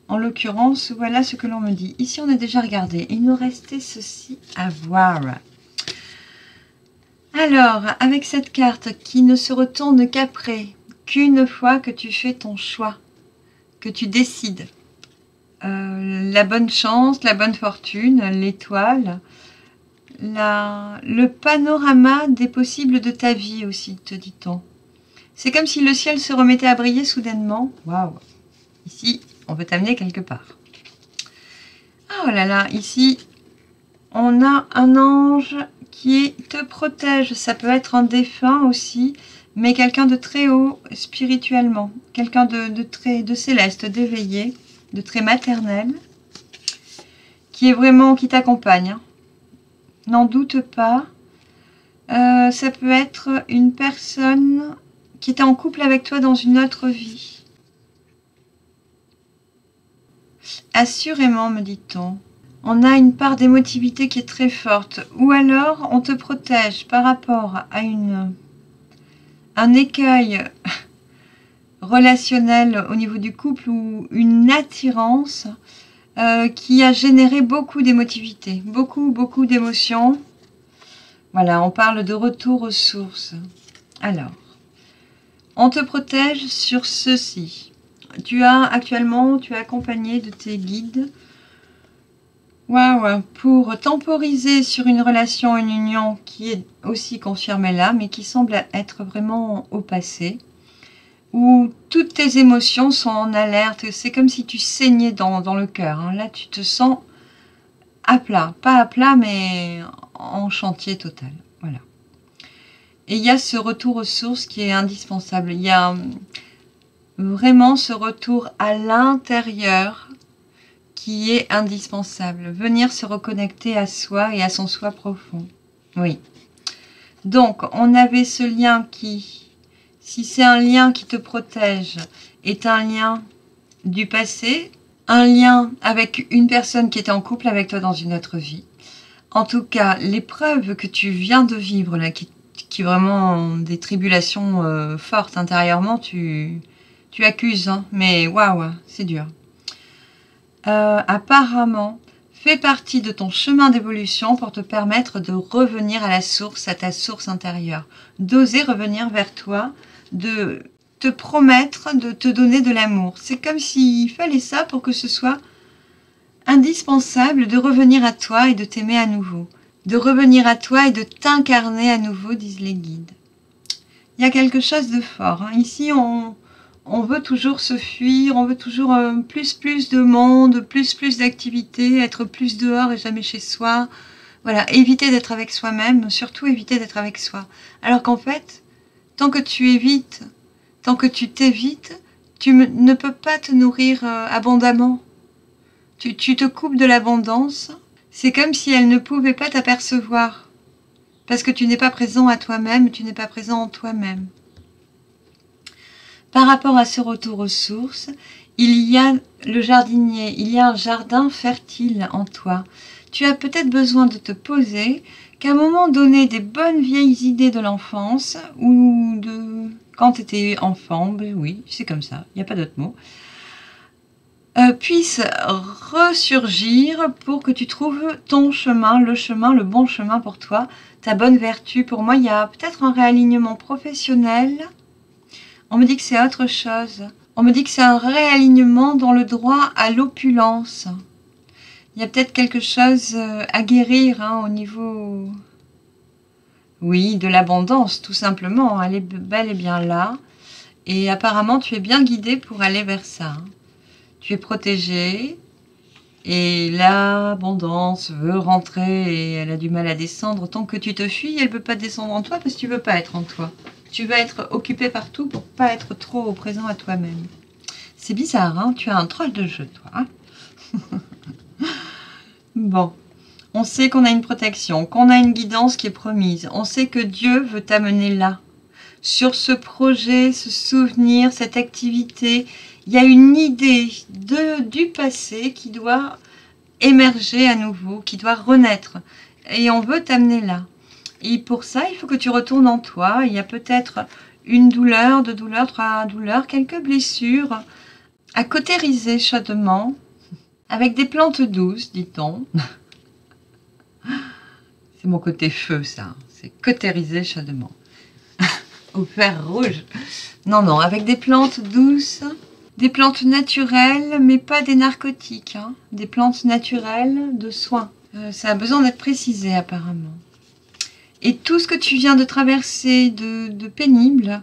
En l'occurrence, voilà ce que l'on me dit. Ici, on a déjà regardé. Il nous restait ceci à voir. Alors, avec cette carte qui ne se retourne qu'après, qu'une fois que tu fais ton choix, que tu décides, la bonne chance, la bonne fortune, l'étoile, le panorama des possibles de ta vie aussi, te dit-on. C'est comme si le ciel se remettait à briller soudainement. Waouh! Ici, on veut t'amener quelque part. Oh là là, ici, on a un ange qui te protège. Ça peut être un défunt aussi, mais quelqu'un de très haut spirituellement. Quelqu'un de céleste, d'éveillé, de très maternel, qui est vraiment, qui t'accompagne. N'en doute pas. Ça peut être une personne qui était en couple avec toi dans une autre vie. Assurément, me dit-on. On a une part d'émotivité qui est très forte. Ou alors, on te protège par rapport à un écueil relationnel au niveau du couple ou une attirance qui a généré beaucoup d'émotivité, beaucoup d'émotions. Voilà, on parle de retour aux sources. Alors, on te protège sur ceci. Tu es accompagné de tes guides. Waouh, pour temporiser sur une relation, une union qui est aussi confirmée là, mais qui semble être vraiment au passé. Où toutes tes émotions sont en alerte, c'est comme si tu saignais dans le cœur. Hein. Là, tu te sens à plat, pas à plat, mais en chantier total. Voilà. Et il y a ce retour aux sources qui est indispensable. Il y a vraiment ce retour à l'intérieur qui est indispensable. Venir se reconnecter à soi et à son soi profond. Oui. Donc, on avait ce lien qui... Si c'est un lien qui te protège, est un lien du passé, un lien avec une personne qui était en couple avec toi dans une autre vie. En tout cas, l'épreuve que tu viens de vivre, là, qui est vraiment des tribulations fortes intérieurement, tu accuses, hein, mais waouh, c'est dur. Apparemment, fait partie de ton chemin d'évolution pour te permettre de revenir à la source, à ta source intérieure. D'oser revenir vers toi, de te promettre de te donner de l'amour. C'est comme s'il fallait ça pour que ce soit indispensable de revenir à toi et de t'aimer à nouveau. De revenir à toi et de t'incarner à nouveau, disent les guides. Il y a quelque chose de fort. Hein. Ici, on veut toujours se fuir, on veut toujours plus de monde, plus d'activités, être plus dehors et jamais chez soi. Voilà, éviter d'être avec soi-même, surtout éviter d'être avec soi. Alors qu'en fait, tant que tu évites, tant que tu t'évites, tu ne peux pas te nourrir abondamment. Tu te coupes de l'abondance. C'est comme si elle ne pouvait pas t'apercevoir. Parce que tu n'es pas présent à toi-même, tu n'es pas présent en toi-même. Par rapport à ce retour aux sources, il y a le jardinier, il y a un jardin fertile en toi. Tu as peut-être besoin de te poser, qu'à un moment donné, des bonnes vieilles idées de l'enfance, ou de... Quand tu étais enfant, ben oui, c'est comme ça, il n'y a pas d'autre mot. puisse ressurgir pour que tu trouves ton chemin, le bon chemin pour toi, ta bonne vertu. Pour moi, il y a peut-être un réalignement professionnel. On me dit que c'est autre chose. On me dit que c'est un réalignement dans le droit à l'opulence. Il y a peut-être quelque chose à guérir hein, au niveau... Oui, de l'abondance, tout simplement. Elle est bel et bien là. Et apparemment, tu es bien guidé pour aller vers ça. Tu es protégé. Et l'abondance veut rentrer et elle a du mal à descendre. Tant que tu te fuis, elle ne peut pas descendre en toi parce que tu ne veux pas être en toi. Tu vas être occupé partout pour ne pas être trop au présent à toi-même. C'est bizarre, hein? Tu as un troll de jeu, toi. Hein. Bon, on sait qu'on a une protection, qu'on a une guidance qui est promise. On sait que Dieu veut t'amener là. Sur ce projet, ce souvenir, cette activité, il y a une idée du passé qui doit émerger à nouveau, qui doit renaître. Et on veut t'amener là. Et pour ça, il faut que tu retournes en toi. Il y a peut-être une douleur, deux douleurs, trois douleurs, quelques blessures à cautériser chaudement, avec des plantes douces, dit-on. C'est mon côté feu, ça. C'est cautériser chaudement. Au fer rouge. Non, non, avec des plantes douces, des plantes naturelles, mais pas des narcotiques. Hein. Des plantes naturelles de soins. Ça a besoin d'être précisé, apparemment. Et tout ce que tu viens de traverser de pénible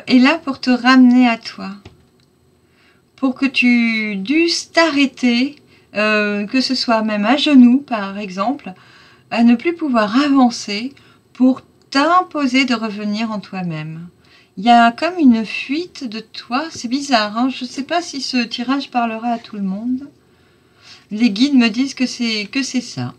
est là pour te ramener à toi. Pour que tu dusses t'arrêter, que ce soit même à genoux, par exemple, à ne plus pouvoir avancer pour t'imposer de revenir en toi-même. Il y a comme une fuite de toi. C'est bizarre, hein, je ne sais pas si ce tirage parlera à tout le monde. Les guides me disent que c'est ça.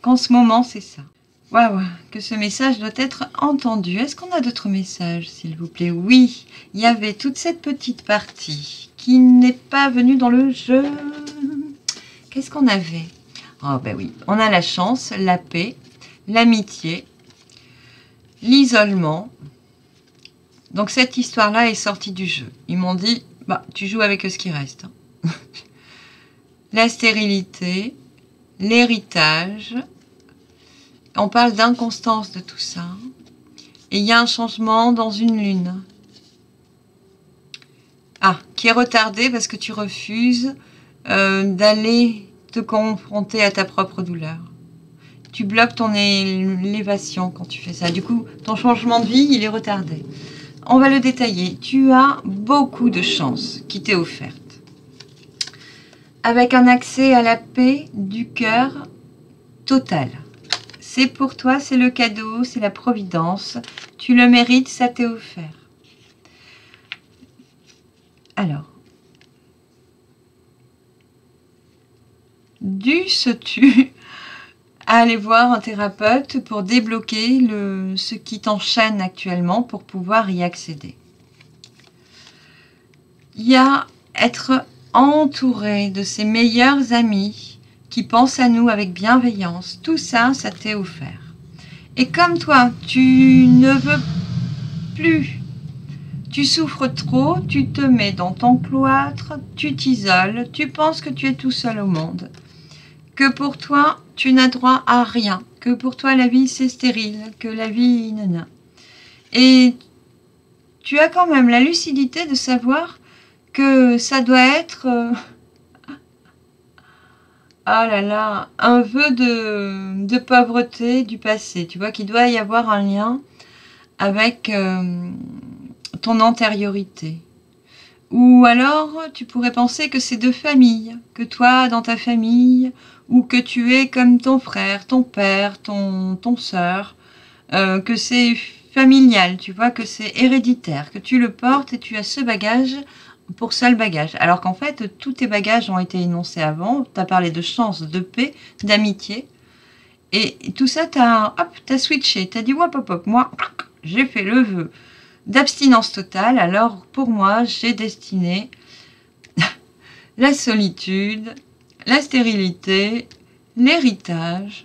Qu'en ce moment, c'est ça. Waouh, que ce message doit être entendu. Est-ce qu'on a d'autres messages, s'il vous plaît? Oui, il y avait toute cette petite partie qui n'est pas venue dans le jeu. Qu'est-ce qu'on avait? Oh ben oui, on a la chance, la paix, l'amitié, l'isolement. Donc cette histoire-là est sortie du jeu. Ils m'ont dit, bah tu joues avec ce qui reste. Hein. La stérilité, l'héritage. On parle d'inconstance de tout ça. Et il y a un changement dans une lune. Ah, qui est retardé parce que tu refuses d'aller te confronter à ta propre douleur. Tu bloques ton élévation quand tu fais ça. Du coup, ton changement de vie, il est retardé. On va le détailler. Tu as beaucoup de chance qui t'est offerte. Avec un accès à la paix du cœur total. C'est pour toi, c'est le cadeau, c'est la providence. Tu le mérites, ça t'est offert. Alors, dues-tu aller voir un thérapeute pour débloquer ce qui t'enchaîne actuellement pour pouvoir y accéder? Il y a être entouré de ses meilleurs amis qui pensent à nous avec bienveillance. Tout ça, ça t'est offert. Et comme toi, tu ne veux plus, tu souffres trop, tu te mets dans ton cloître, tu t'isoles, tu penses que tu es tout seul au monde. Que pour toi, tu n'as droit à rien. Que pour toi, la vie, c'est stérile. Que la vie, nana. Et tu as quand même la lucidité de savoir que ça doit être... ah là là, un vœu de pauvreté du passé. Tu vois qu'il doit y avoir un lien avec ton antériorité. Ou alors, tu pourrais penser que c'est de famille, que toi, dans ta famille, ou que tu es comme ton frère, ton père, ton sœur, que c'est familial, tu vois, que c'est héréditaire, que tu le portes et tu as ce bagage pour seul bagage. Alors qu'en fait, tous tes bagages ont été énoncés avant. Tu as parlé de chance, de paix, d'amitié. Et tout ça, tu as switché. Tu as dit, hop, hop, hop, moi, j'ai fait le vœu d'abstinence totale. Alors, pour moi, j'ai destiné la solitude, la stérilité, l'héritage.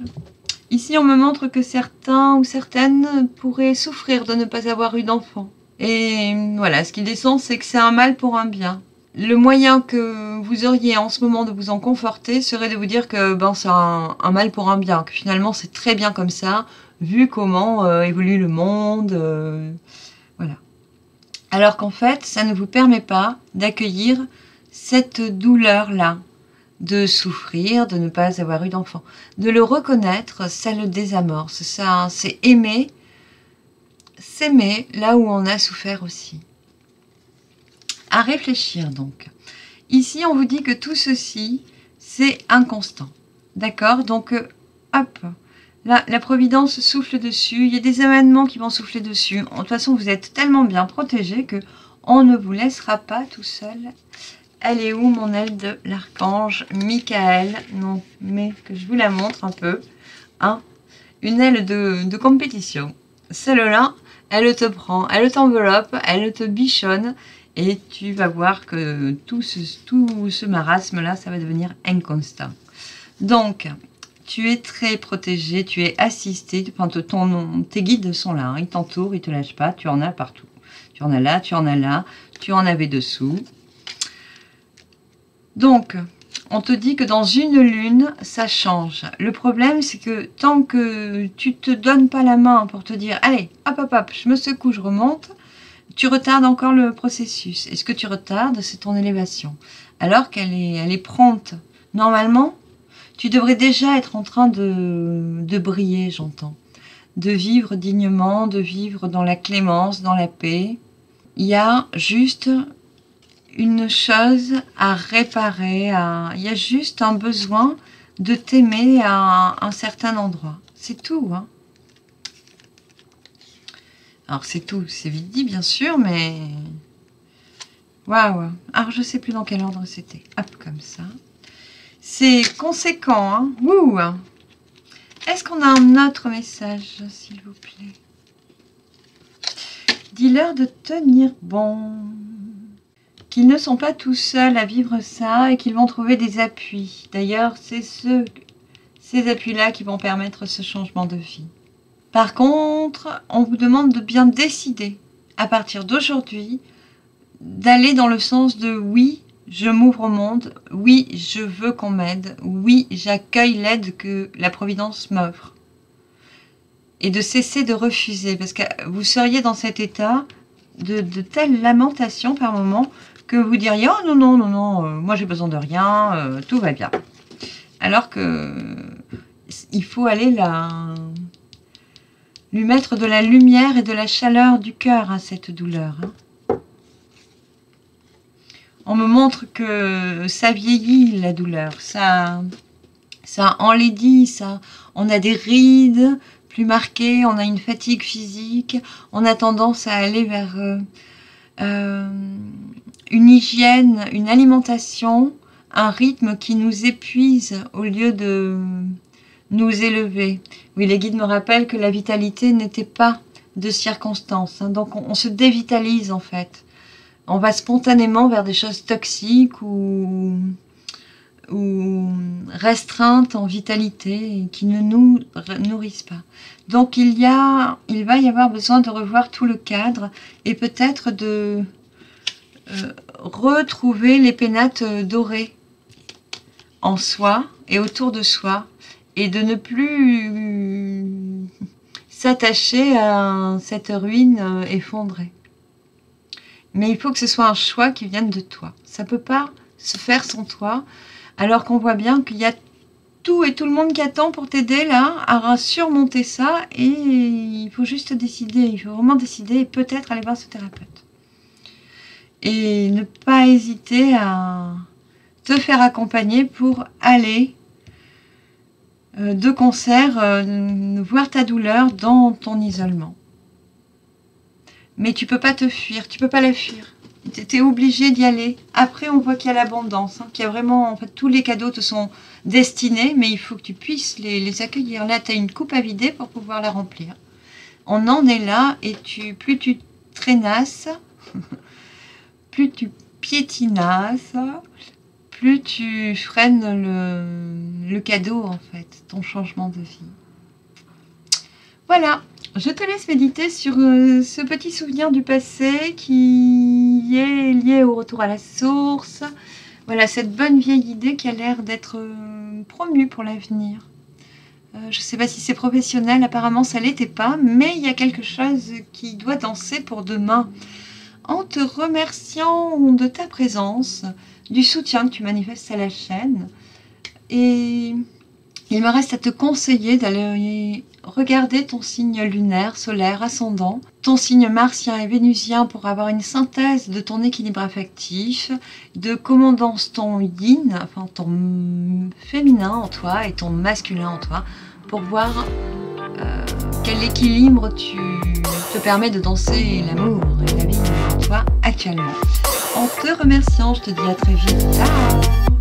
Ici, on me montre que certains ou certaines pourraient souffrir de ne pas avoir eu d'enfant. Et voilà, ce qui descend, c'est que c'est un mal pour un bien. le moyen que vous auriez en ce moment de vous en conforter serait de vous dire que ben, c'est un mal pour un bien, que finalement c'est très bien comme ça, vu comment évolue le monde. Voilà. Alors qu'en fait, ça ne vous permet pas d'accueillir cette douleur-là, de souffrir, de ne pas avoir eu d'enfant. De le reconnaître, ça le désamorce. Ça, c'est aimer, s'aimer là où on a souffert aussi. À réfléchir donc. Ici, on vous dit que tout ceci, c'est inconstant. D'accord? Donc, hop, là, la Providence souffle dessus. Il y a des événements qui vont souffler dessus. De toute façon, vous êtes tellement bien protégés que on ne vous laissera pas tout seul. Elle est où mon aile de l'archange Michael? Non, mais que je vous la montre un peu. Hein? Une aile de compétition. Celle-là, elle te prend, elle t'enveloppe, elle te bichonne. Et tu vas voir que tout ce marasme-là, ça va devenir inconstant. Donc, tu es très protégé, tu es assisté. Enfin, tes guides sont là, hein, ils t'entourent, ils ne te lâchent pas. Tu en as partout. Tu en as là, tu en as là, tu en avais dessous. Donc, on te dit que dans une lune, ça change. Le problème, c'est que tant que tu ne te donnes pas la main pour te dire « Allez, hop, hop, hop, je me secoue, je remonte », tu retardes encore le processus. Et ce que tu retardes, c'est ton élévation. Alors qu'elle est prompte. Normalement, tu devrais déjà être en train de briller, j'entends. De vivre dignement, de vivre dans la clémence, dans la paix. Il y a juste une chose à réparer. Il y a juste un besoin de t'aimer à un certain endroit. C'est tout, hein. Alors c'est tout, c'est vite dit bien sûr, mais... Waouh. Alors je sais plus dans quel ordre c'était. Hop, comme ça. C'est conséquent, hein. Ouh. Est-ce qu'on a un autre message, s'il vous plaît? Dis-leur de tenir bon. Qu'ils ne sont pas tout seuls à vivre ça et qu'ils vont trouver des appuis. D'ailleurs, c'est ces appuis-là qui vont permettre ce changement de vie. Par contre, on vous demande de bien décider, à partir d'aujourd'hui, d'aller dans le sens de oui, je m'ouvre au monde, oui, je veux qu'on m'aide, oui, j'accueille l'aide que la Providence m'offre. Et de cesser de refuser, parce que vous seriez dans cet état de telle lamentation par moment que vous diriez « Oh non, non, non, non, moi j'ai besoin de rien, tout va bien ». Alors que il faut aller là... lui mettre de la lumière et de la chaleur du cœur à cette douleur. Hein. On me montre que ça vieillit, la douleur. Ça enlaidit, ça. On a des rides plus marquées, on a une fatigue physique, on a tendance à aller vers une hygiène, une alimentation, un rythme qui nous épuise au lieu de nous élever. Oui, les guides me rappellent que la vitalité n'était pas de circonstance. Hein, donc, on se dévitalise, en fait. On va spontanément vers des choses toxiques ou restreintes en vitalité et qui ne nous nourrissent pas. Donc, il va y avoir besoin de revoir tout le cadre et peut-être de retrouver les pénates dorées en soi et autour de soi. Et de ne plus s'attacher à cette ruine effondrée. Mais il faut que ce soit un choix qui vienne de toi. Ça ne peut pas se faire sans toi, alors qu'on voit bien qu'il y a tout et tout le monde qui attend pour t'aider là à surmonter ça. Et il faut juste décider, il faut vraiment décider et peut-être aller voir ce thérapeute. Et ne pas hésiter à te faire accompagner pour aller... de concert, voir ta douleur dans ton isolement. Mais tu peux pas te fuir, tu peux pas la fuir. Tu es obligé d'y aller. Après, on voit qu'il y a l'abondance, hein, qu'il y a vraiment, en fait, tous les cadeaux te sont destinés, mais il faut que tu puisses les accueillir. Là, tu as une coupe à vider pour pouvoir la remplir. On en est là, et plus tu traînasses, plus tu piétinasses, plus tu freines le cadeau, en fait, ton changement de vie. Voilà, Je te laisse méditer sur ce petit souvenir du passé qui est lié au retour à la source. Voilà, cette bonne vieille idée qui a l'air d'être promue pour l'avenir. Je ne sais pas si c'est professionnel, apparemment ça ne l'était pas, mais il y a quelque chose qui doit danser pour demain. En te remerciant de ta présence, du soutien que tu manifestes à la chaîne. Et il me reste à te conseiller d'aller regarder ton signe lunaire, solaire, ascendant, ton signe martien et vénusien pour avoir une synthèse de ton équilibre affectif, de comment danse ton yin, enfin ton féminin en toi et ton masculin en toi, pour voir quel équilibre te permet de danser l'amour et la vie en toi actuellement. En te remerciant, je te dis à très vite. Ciao!